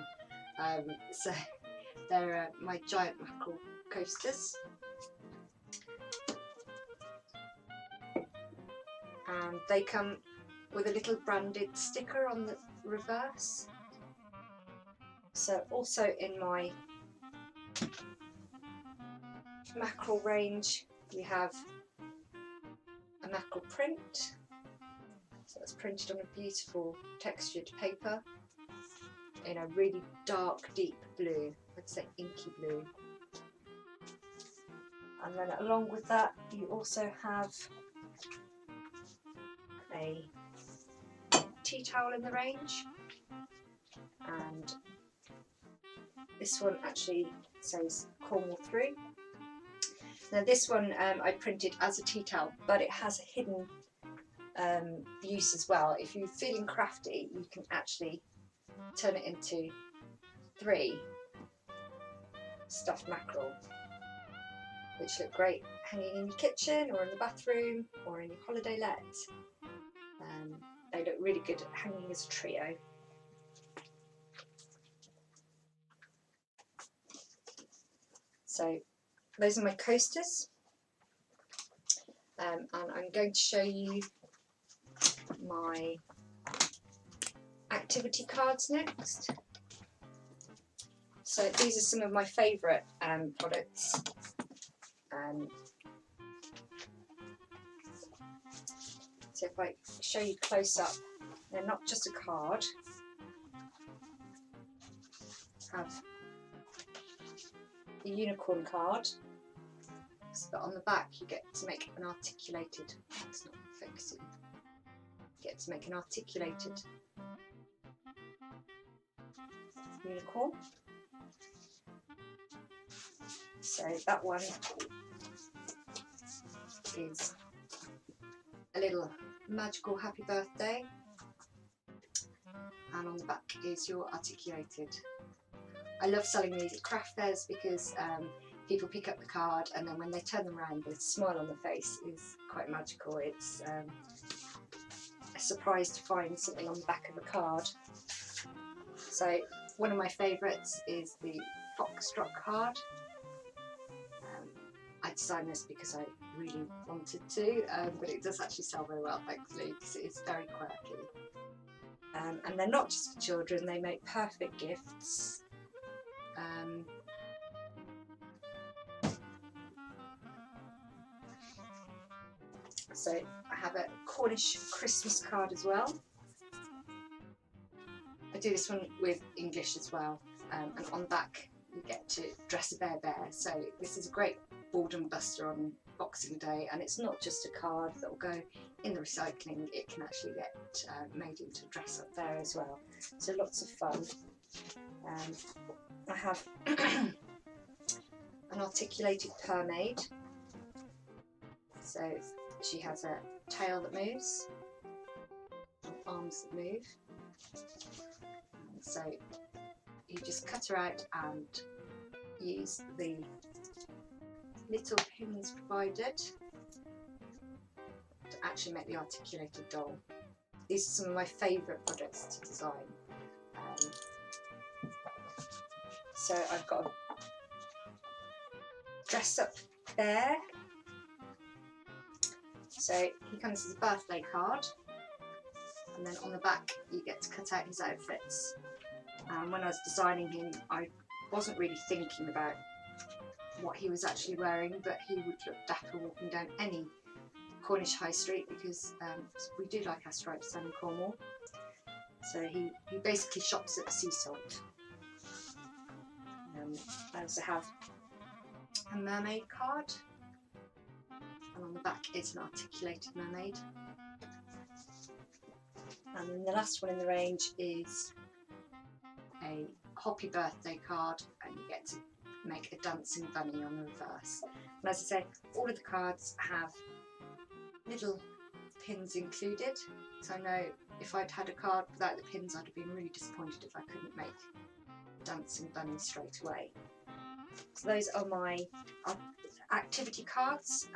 So they're my giant mackerel coasters. And they come with a little branded sticker on the reverse. So also in my mackerel range we have a mackerel print. So it's printed on a beautiful textured paper in a really dark deep blue, I'd say inky blue. And then along with that you also have a tea towel in the range, and this one actually says Cornwall through. Now this one I printed as a tea towel, but it has a hidden use as well. If you're feeling crafty, you can actually turn it into 3 stuffed mackerel, which look great hanging in your kitchen or in the bathroom or in your holiday let. They look really good hanging as a trio. So those are my coasters, and I'm going to show you my activity cards next. So these are some of my favourite products. So if I show you close up, they're not just a card. Have a unicorn card, but on the back you get to make an articulated, it's not focusing, you get to make an articulated unicorn. So that one is a little magical happy birthday, and on the back is your articulated. I love selling these at craft fairs because people pick up the card, and then when they turn them around, the smile on the face is quite magical. It's a surprise to find something on the back of a card. So one of my favourites is the Foxtrot card. I designed this because I really wanted to, but it does actually sell very well, thankfully, because it is very quirky. And they're not just for children, they make perfect gifts. So I have a Cornish Christmas card as well. I do this one with English as well, and on the back you get to dress a bear. So this is a great boredom buster on Boxing Day, and it's not just a card that will go in the recycling, it can actually get made into a dress up there as well. So lots of fun. I have an articulated mermaid. So she has a tail that moves, and arms that move. So you just cut her out and use the little pins provided to actually make the articulated doll. These are some of my favourite products to design. So I've got a dress up bear. So he comes as a birthday card, and then on the back you get to cut out his outfits. And when I was designing him, I wasn't really thinking about what he was actually wearing, but he would look dapper walking down any Cornish high street, because we do like our stripes down in Cornwall. So he basically shops at the sea salt. I also have a mermaid card, and on the back is an articulated mermaid. And then the last one in the range is a Happy Birthday card, and you get to make a dancing bunny on the reverse. And as I say, all of the cards have little pins included, so I know if I'd had a card without the pins, I'd have been really disappointed if I couldn't make a dancing bunny straight away. So those are my activity cards.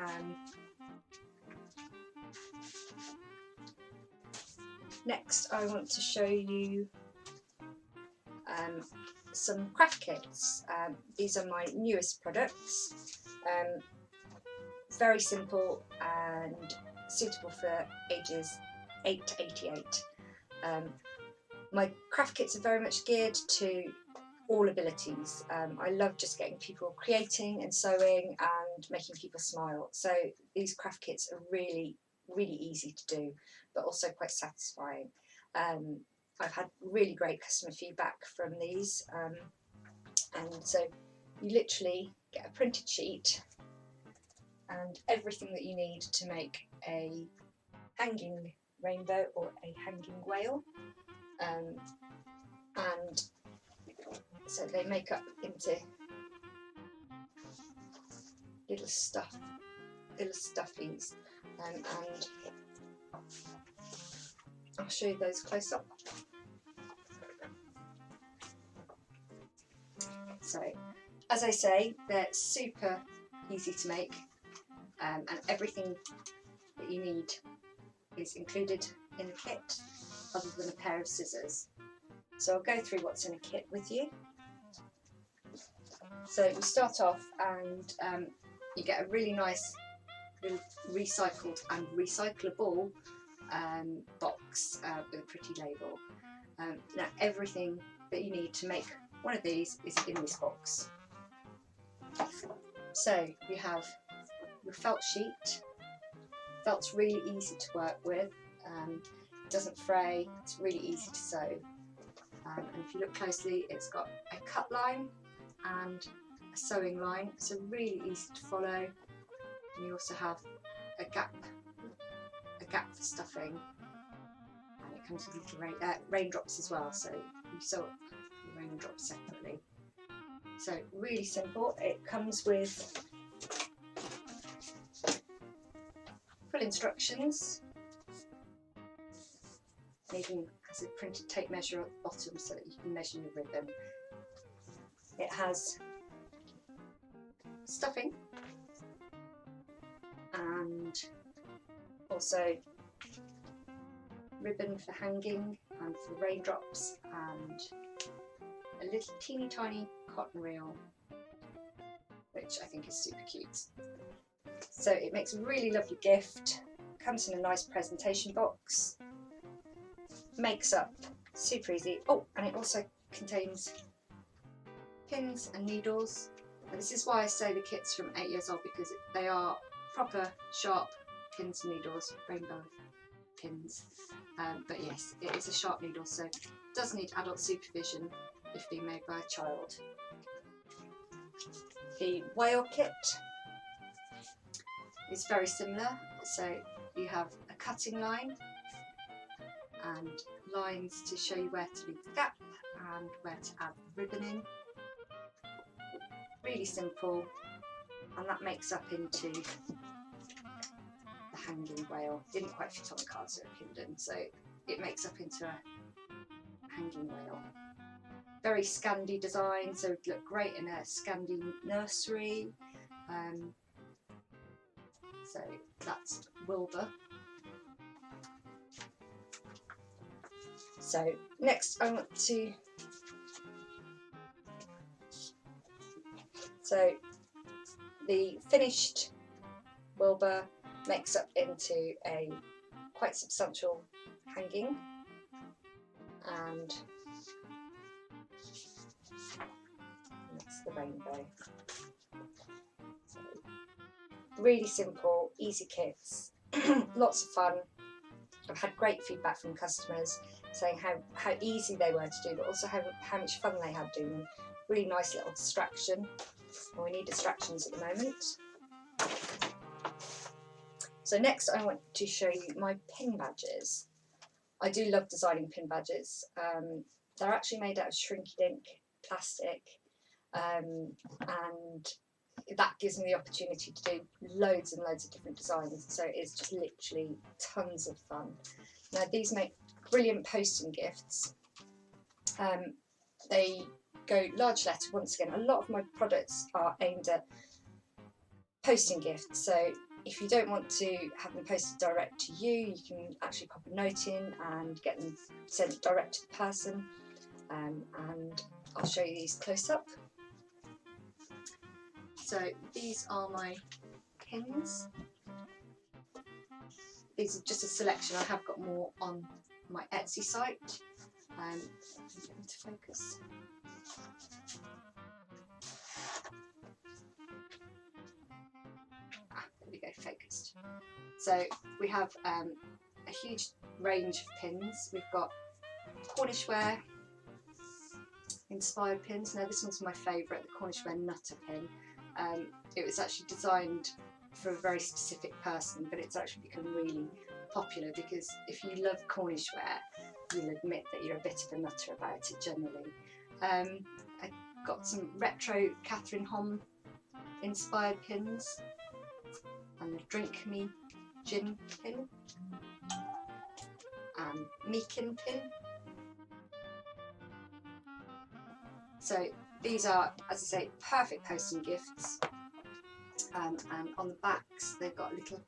Next I want to show you some craft kits. These are my newest products. Very simple and suitable for ages 8 to 88. My craft kits are very much geared to all abilities. I love just getting people creating and sewing and making people smile. So these craft kits are really easy to do, but also quite satisfying. I've had really great customer feedback from these, and so you literally get a printed sheet and everything that you need to make a hanging rainbow or a hanging whale, and so they make up into little stuffies, and I'll show you those close up. So, as I say, they're super easy to make, and everything that you need is included in the kit, other than a pair of scissors. So I'll go through what's in a kit with you. So we start off, and you get a really nice little recycled and recyclable box with a pretty label. Now everything that you need to make one of these is in this box. So you have your felt sheet. Felt's really easy to work with, it doesn't fray, it's really easy to sew, and if you look closely it's got a cut line and a sewing line, so really easy to follow. And you also have a gap for stuffing, and it comes with little raindrops as well, so you sew up the raindrops separately. So really simple. It comes with full instructions. It even has a printed tape measure at the bottom so that you can measure your ribbon. It has stuffing, and also ribbon for hanging and for raindrops, and a little teeny tiny cotton reel, which I think is super cute. So it makes a really lovely gift, comes in a nice presentation box, makes up super easy. Oh, and it also contains pins and needles. And this is why I say the kit's from 8 years old, because they are proper sharp pins and needles, rainbow pins. But yes, it is a sharp needle, so it does need adult supervision if being made by a child. The whale kit is very similar, so you have a cutting line and lines to show you where to leave the gap and where to add the ribbon in. Really simple, and that makes up into the hanging whale. Didn't quite fit on the card, so I pinned in, so it makes up into a hanging whale. Very Scandi design, so it would look great in a Scandi nursery. So that's Wilbur. So next I want to, so the finished Wilbur makes up into a quite substantial hanging, and that's the rainbow. So really simple, easy kits, lots of fun. I've had great feedback from customers saying how easy they were to do, but also how much fun they had doing them. Really nice little distraction. Well, we need distractions at the moment. So next I want to show you my pin badges. I do love designing pin badges. They're actually made out of shrinky-dink plastic, and that gives me the opportunity to do loads and loads of different designs, so it's just literally tons of fun. Now these make brilliant posting gifts. They go large letter. Once again, a lot of my products are aimed at posting gifts, so if you don't want to have them posted direct to you, you can actually pop a note in and get them sent direct to the person, and I'll show you these close up. So these are my pins. These are just a selection. I have got more on my Etsy site. Get them to focus. There we go, focused. So we have a huge range of pins. We've got Cornish ware inspired pins. Now this one's my favourite, the Cornish ware nutter pin. It was actually designed for a very specific person, but it's actually become really popular because if you love Cornish ware, you'll admit that you're a bit of a nutter about it generally. I got some retro Catherine Hom inspired pins, and the Drink Me gin pin, and Meakin pin. So these are, as I say, perfect posting gifts, and on the backs they've got a little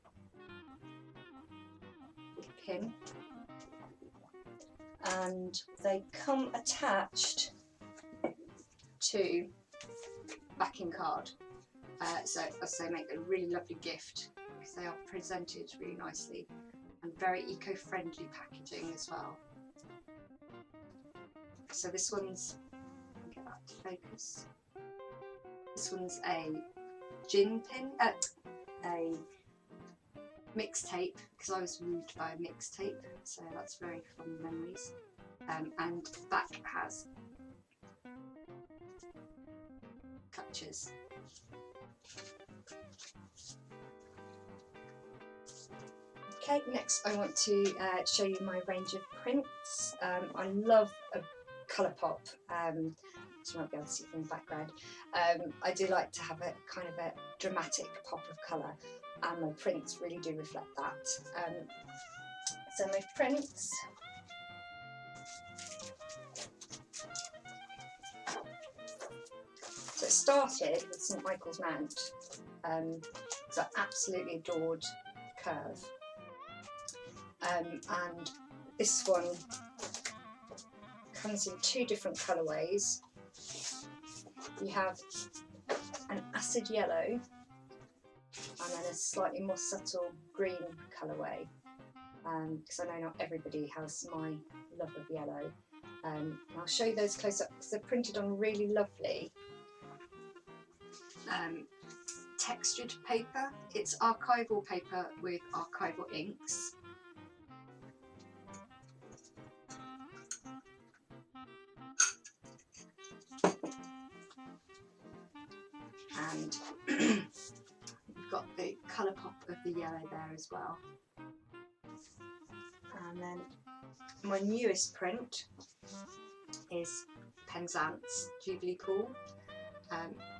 pin, and they come attached to backing card. So as they make a really lovely gift because they are presented really nicely, and very eco-friendly packaging as well. So this one's, get that to focus. This one's a gin pin, a mixtape, because I was wooed by a mixtape, so that's very fond memories. And the back has clutches. Okay, next I want to show you my range of prints. I love a colour pop, so you might be able to see from the background. I do like to have a kind of a dramatic pop of colour, and my prints really do reflect that. So my prints, so it started with St Michael's Mount. It's an absolutely adored curve. And this one comes in two different colourways. You have an acid yellow and then a slightly more subtle green colourway, because I know not everybody has my love of yellow. And I'll show you those close up because they're printed on really lovely textured paper. It's archival paper with archival inks. And we've got the colour pop of the yellow there as well. And then my newest print is Penzance Jubilee Cool.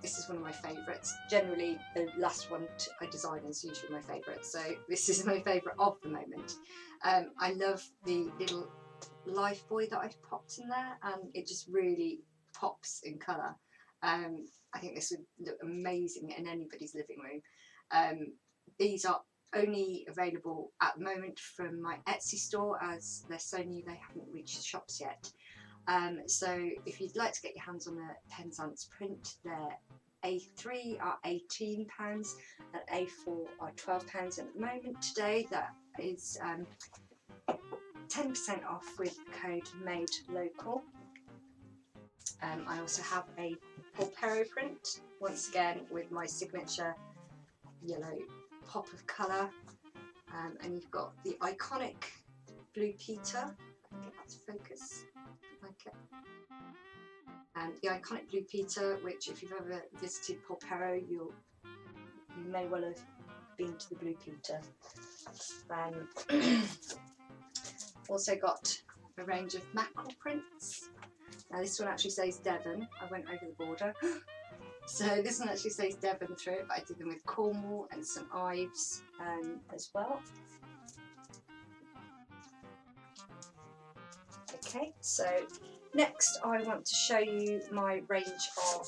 This is one of my favourites. Generally the last one I design is usually my favourite, so this is my favourite of the moment. I love the little life buoy that I've popped in there, and it just really pops in colour. I think this would look amazing in anybody's living room. These are only available at the moment from my Etsy store, as they're so new they haven't reached shops yet. So if you'd like to get your hands on a Penzance print, their A3 are £18 and A4 are £12 at the moment today. That is 10% off with the code MADELOCAL. I also have a Polpero print, once again with my signature yellow pop of colour, and you've got the iconic Blue Peter. Get that to focus, like it. The iconic Blue Peter, which if you've ever visited Polpero, you may well have been to the Blue Peter. Also got a range of mackerel prints. Now this one actually says Devon. I went over the border. So this one actually says Devon through it, but I did them with Cornwall and St Ives as well. Okay, so next I want to show you my range of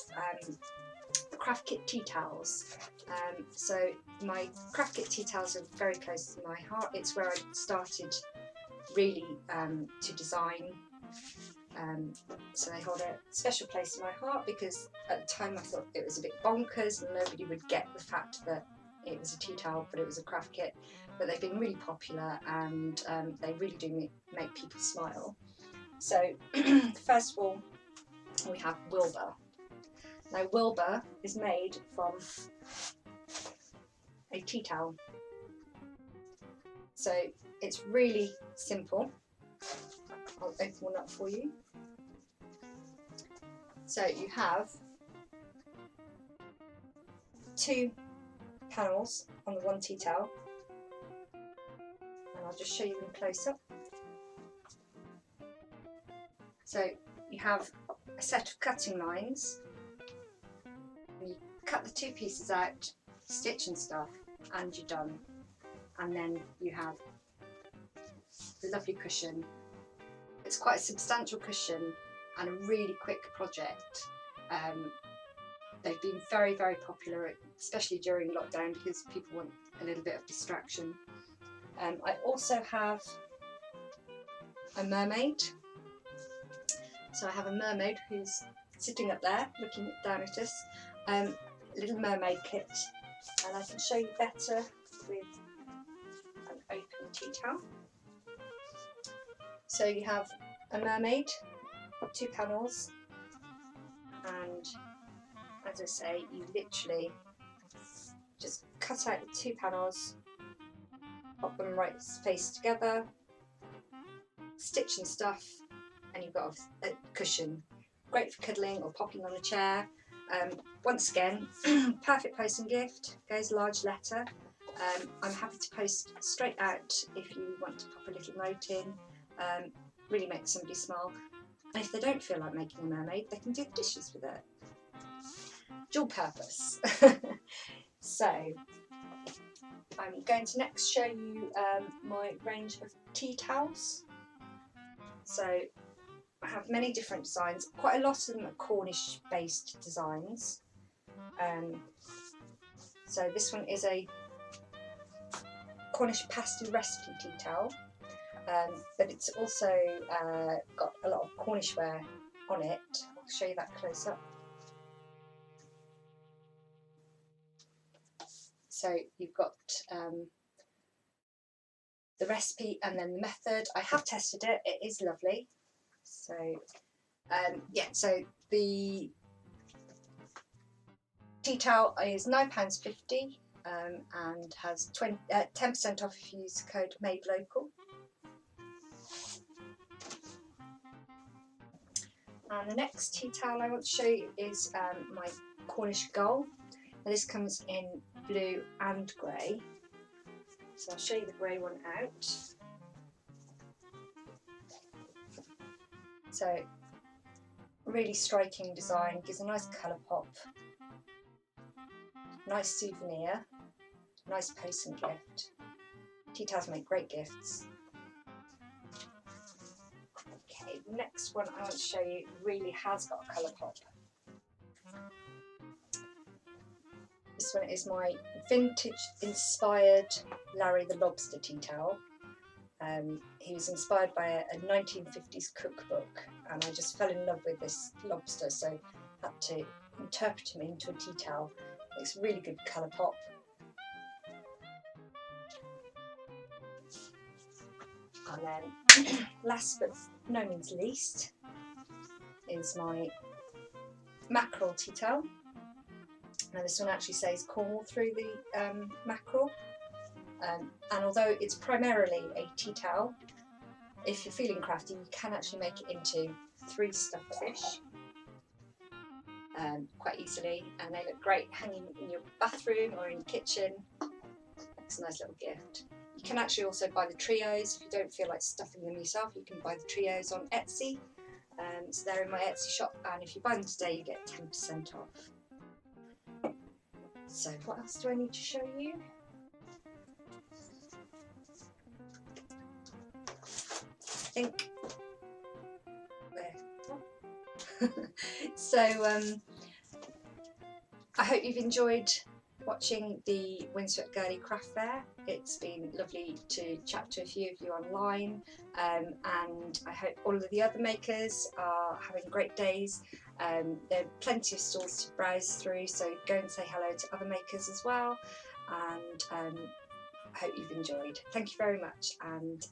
craft kit tea towels. So my craft kit tea towels are very close to my heart. It's where I started really to design. So they hold a special place in my heart because at the time I thought it was a bit bonkers and nobody would get the fact that it was a tea towel but it was a craft kit. But they've been really popular, and they really do make people smile. So first of all we have Wilbur. Now Wilbur is made from a tea towel. So it's really simple. I'll open one up for you. So you have two panels on the one tea towel, and I'll just show you them close up. So you have a set of cutting lines, and you cut the two pieces out, stitch and stuff, and you're done. And then you have the lovely cushion. It's quite a substantial cushion and a really quick project. They've been very, very popular, especially during lockdown, because people want a little bit of distraction. I also have a mermaid. So I have a mermaid who's sitting up there looking down at us. Little mermaid kit, and I can show you better with an open tea towel. So you have a mermaid, two panels, and as I say, you literally just cut out the two panels, pop them right face together, stitch and stuff, and you've got a cushion. Great for cuddling or popping on a chair. Once again, perfect posting gift, goes large letter. I'm happy to post straight out if you want to pop a little note in. Really makes somebody smile. And if they don't feel like making a mermaid, they can do the dishes with it. Dual purpose. So I'm going to next show you my range of tea towels. So I have many different designs. Quite a lot of them are Cornish based designs. So this one is a Cornish pasty recipe tea towel, but it's also got a lot of Cornish wear on it. I'll show you that close up. So you've got the recipe and then the method. I have tested it, it is lovely. So yeah, so the tea towel is £9.50 and has 10% off if you use the code MADELOCAL. And the next tea towel I want to show you is my Cornish Gull. Now this comes in blue and grey. So I'll show you the grey one out. So really striking design, gives a nice colour pop, nice souvenir, nice post and gift. Tea towels make great gifts. Okay, the next one I want to show you really has got a colour pop. This one is my vintage inspired Larry the Lobster tea towel. He was inspired by a 1950s cookbook, and I just fell in love with this lobster, so had to interpret him into a tea towel. It's really good colour pop. And then last but no means least is my mackerel tea towel. Now this one actually says Cornwall through the mackerel, and although it's primarily a tea towel, if you're feeling crafty you can actually make it into 3 stuffed fish quite easily, and they look great hanging in your bathroom or in your kitchen. It's a nice little gift. You can actually also buy the trios if you don't feel like stuffing them yourself. You can buy the trios on Etsy, so they're in my Etsy shop, and if you buy them today you get 10% off. So what else do I need to show you? I think so I hope you've enjoyed watching the Windsweptgirlie craft fair. It's been lovely to chat to a few of you online, and I hope all of the other makers are having great days. There are plenty of stalls to browse through, so go and say hello to other makers as well, and I hope you've enjoyed. Thank you very much, and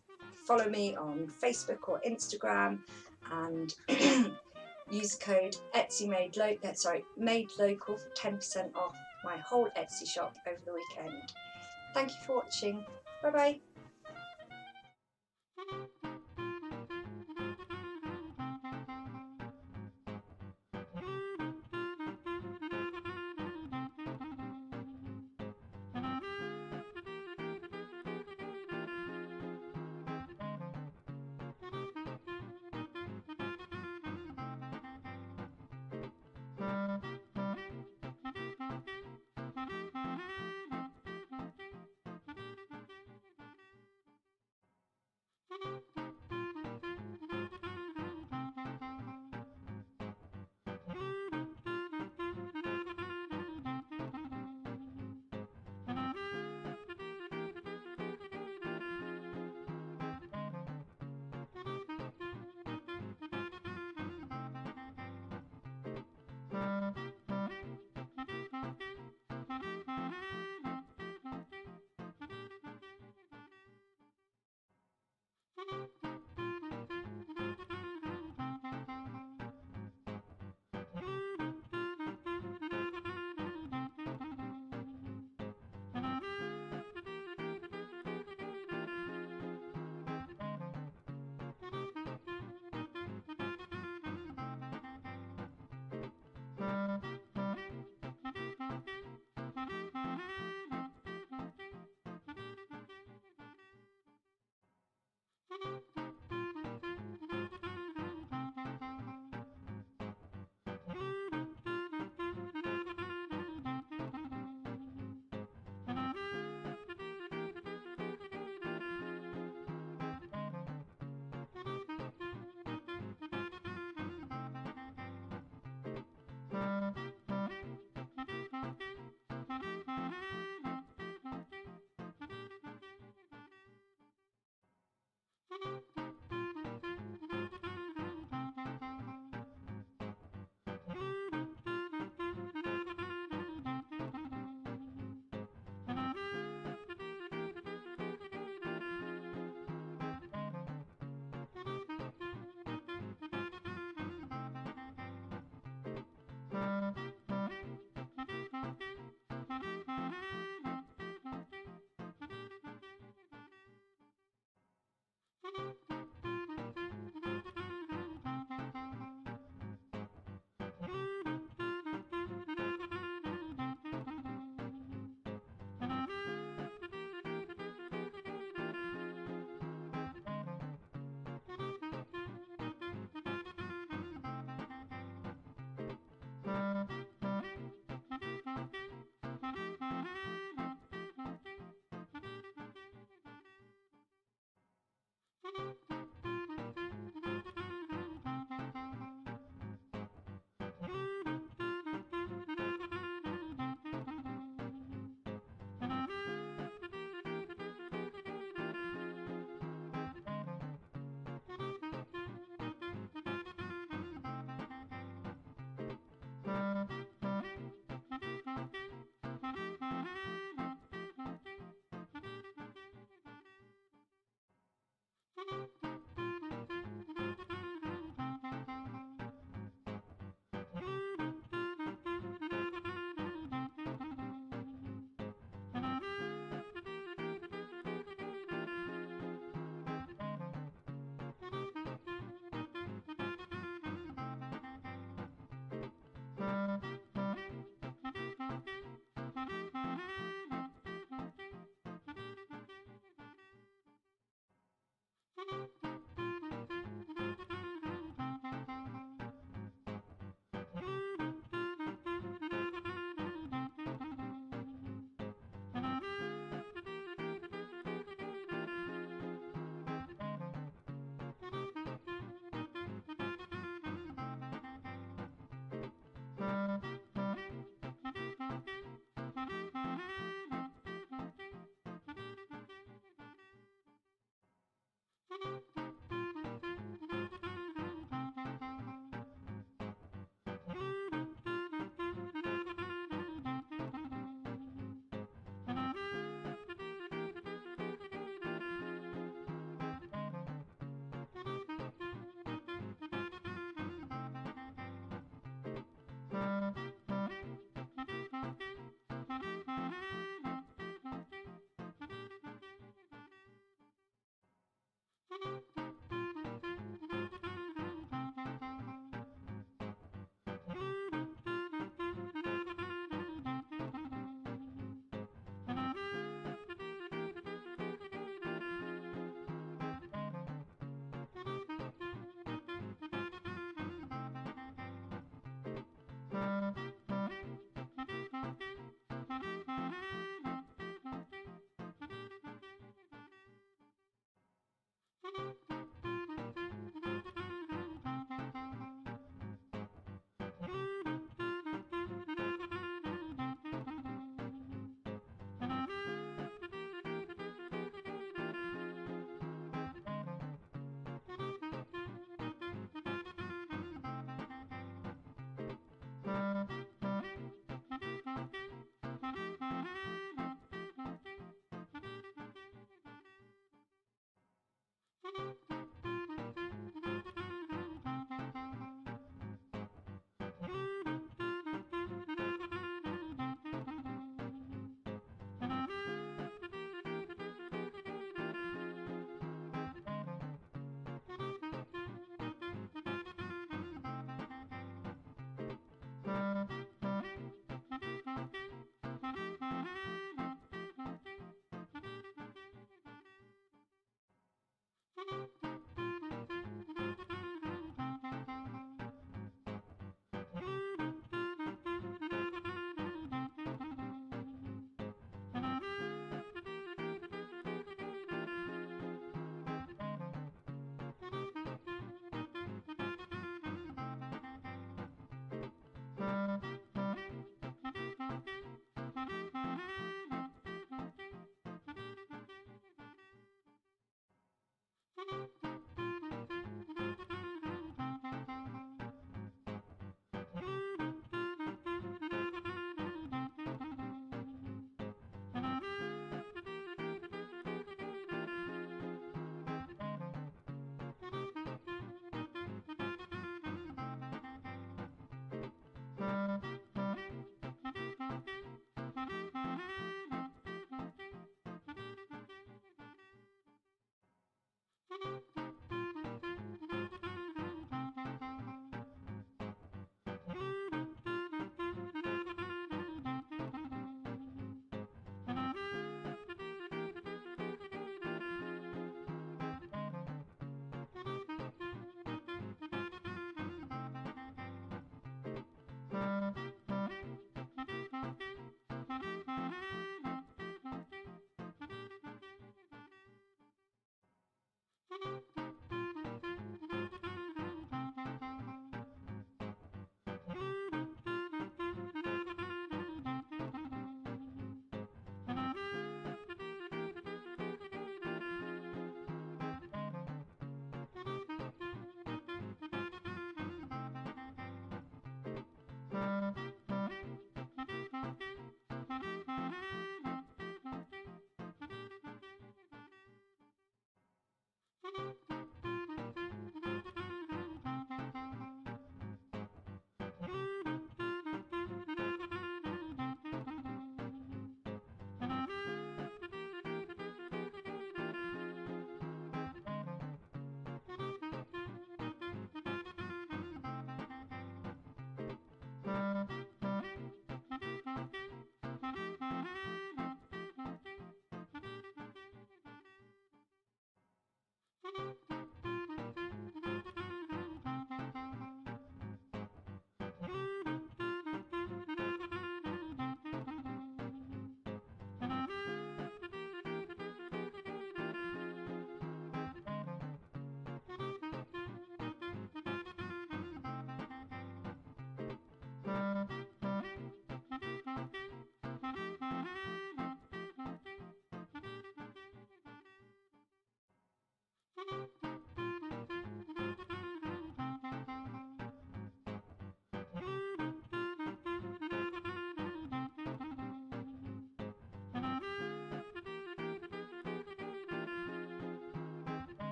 follow me on Facebook or Instagram, and use the code MADELOCAL for 10% off my whole Etsy shop over the weekend. Thank you for watching. Bye bye.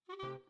Thank you.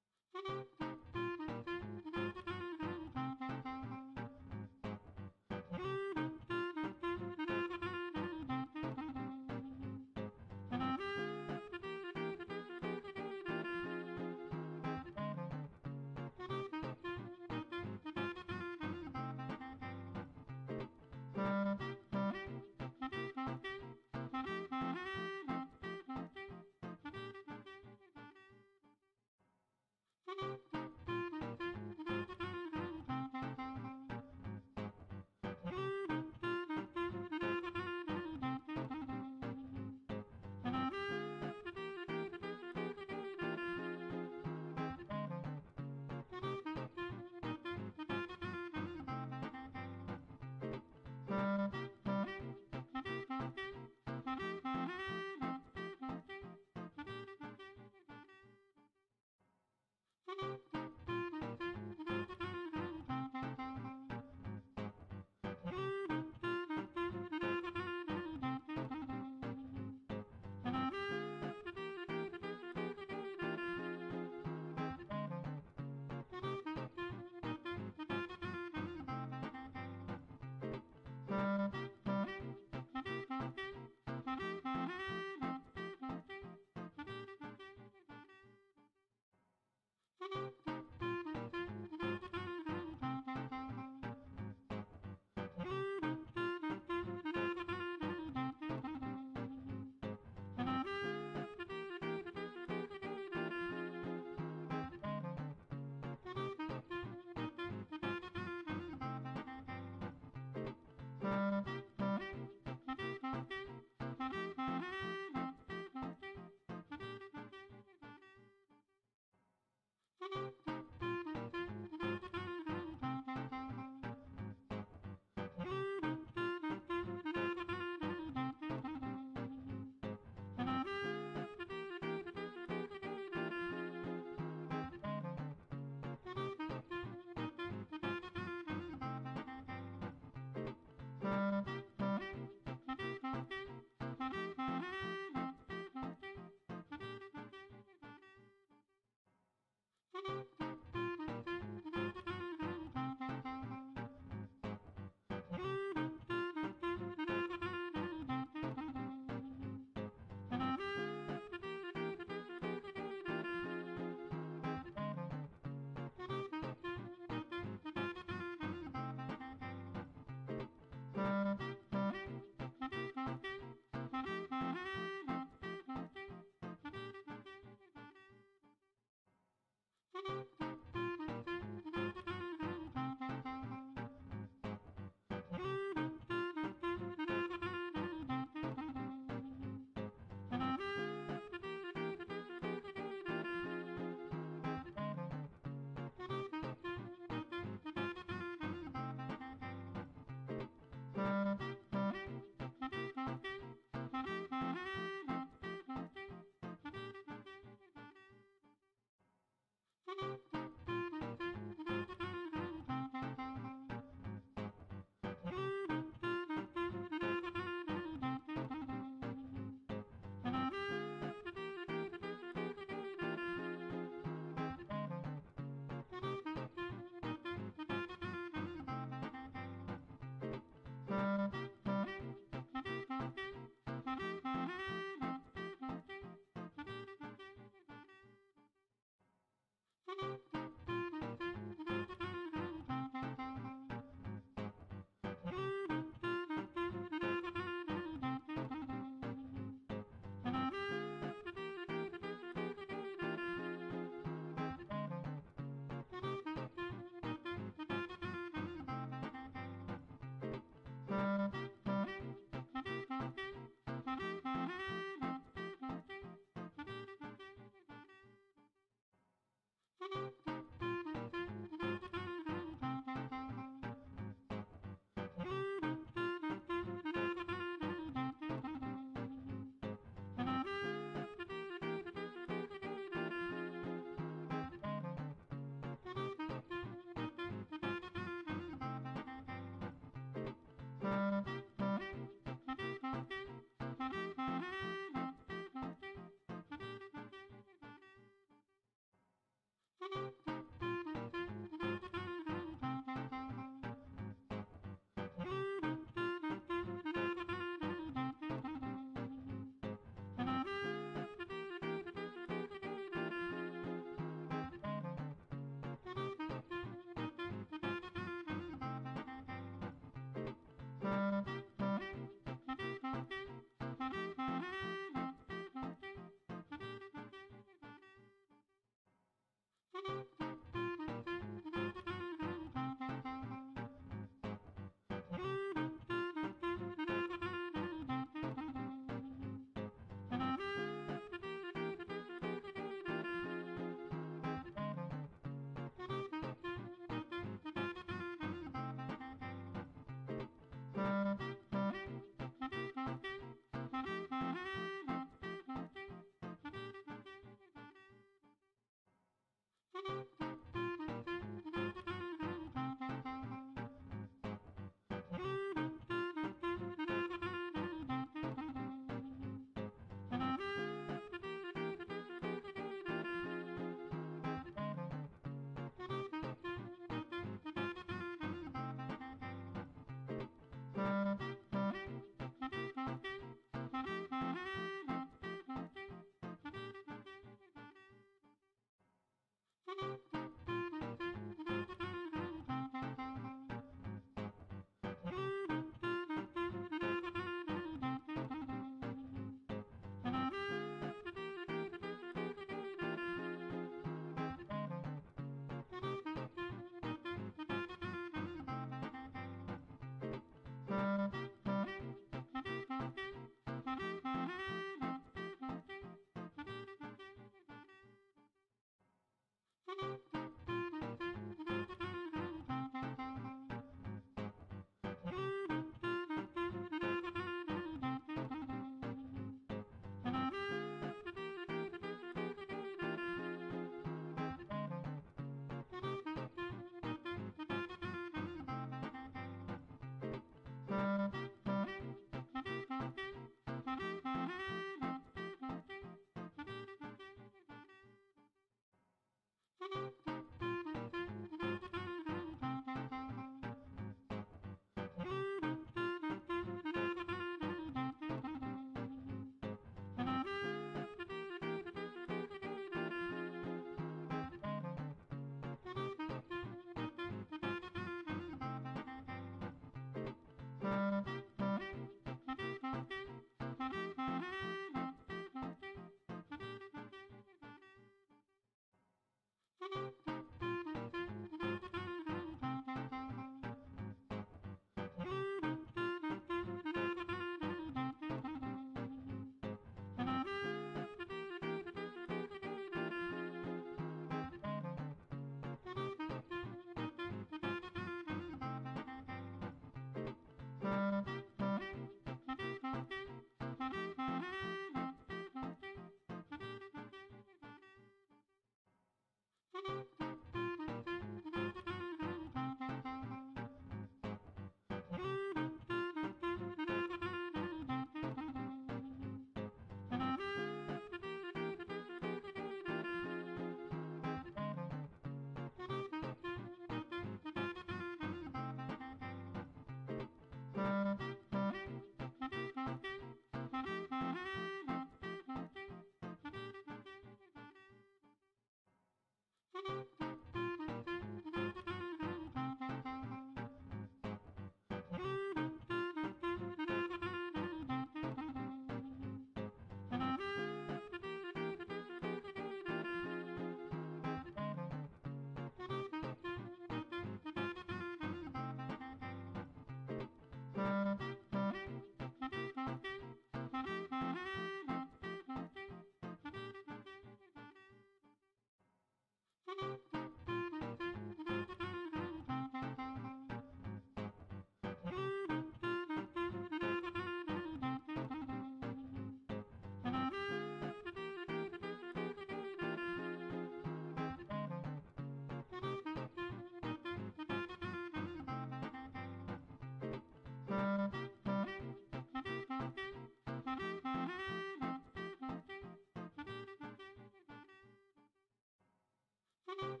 Thank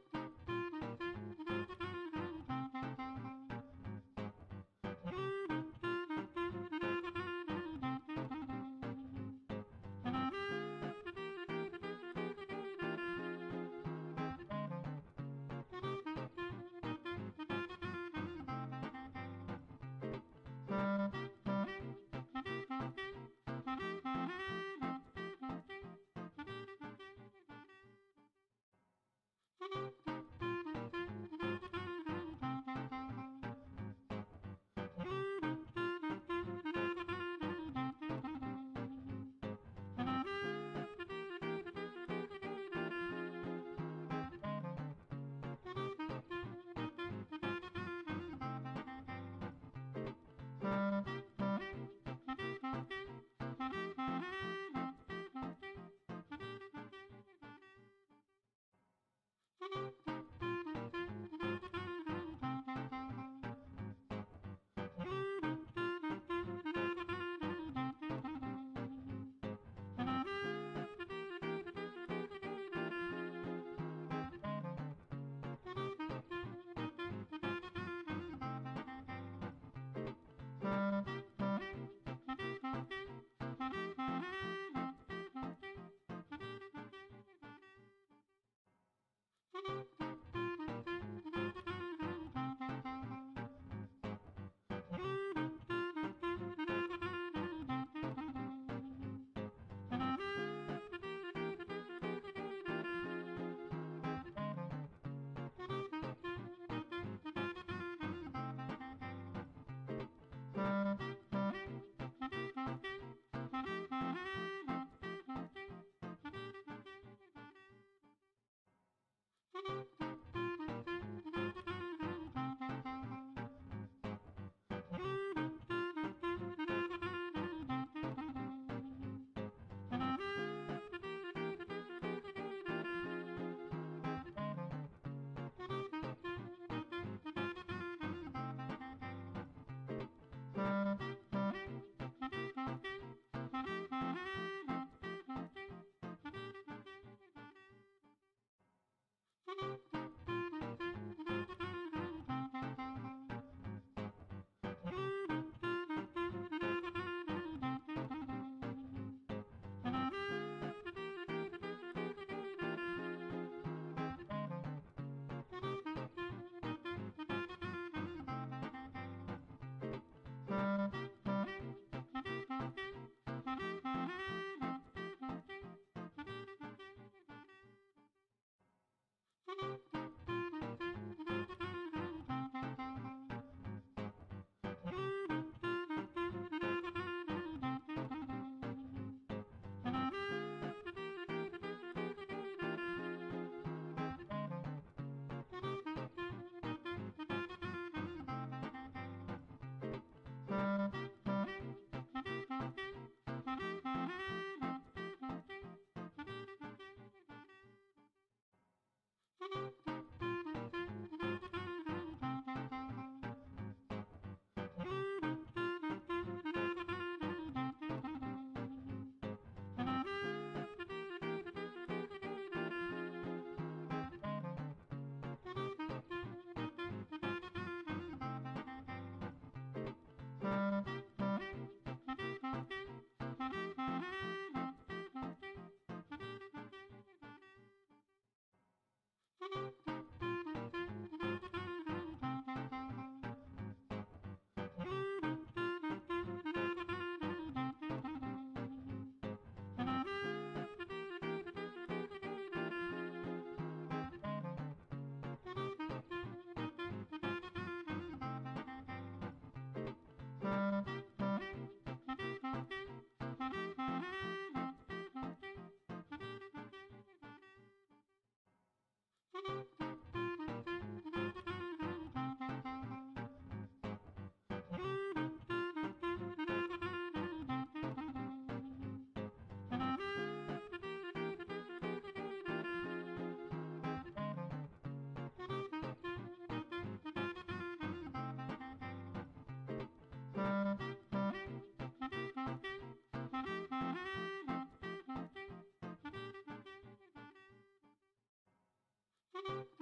you.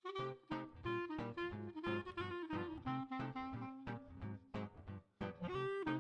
Thank you.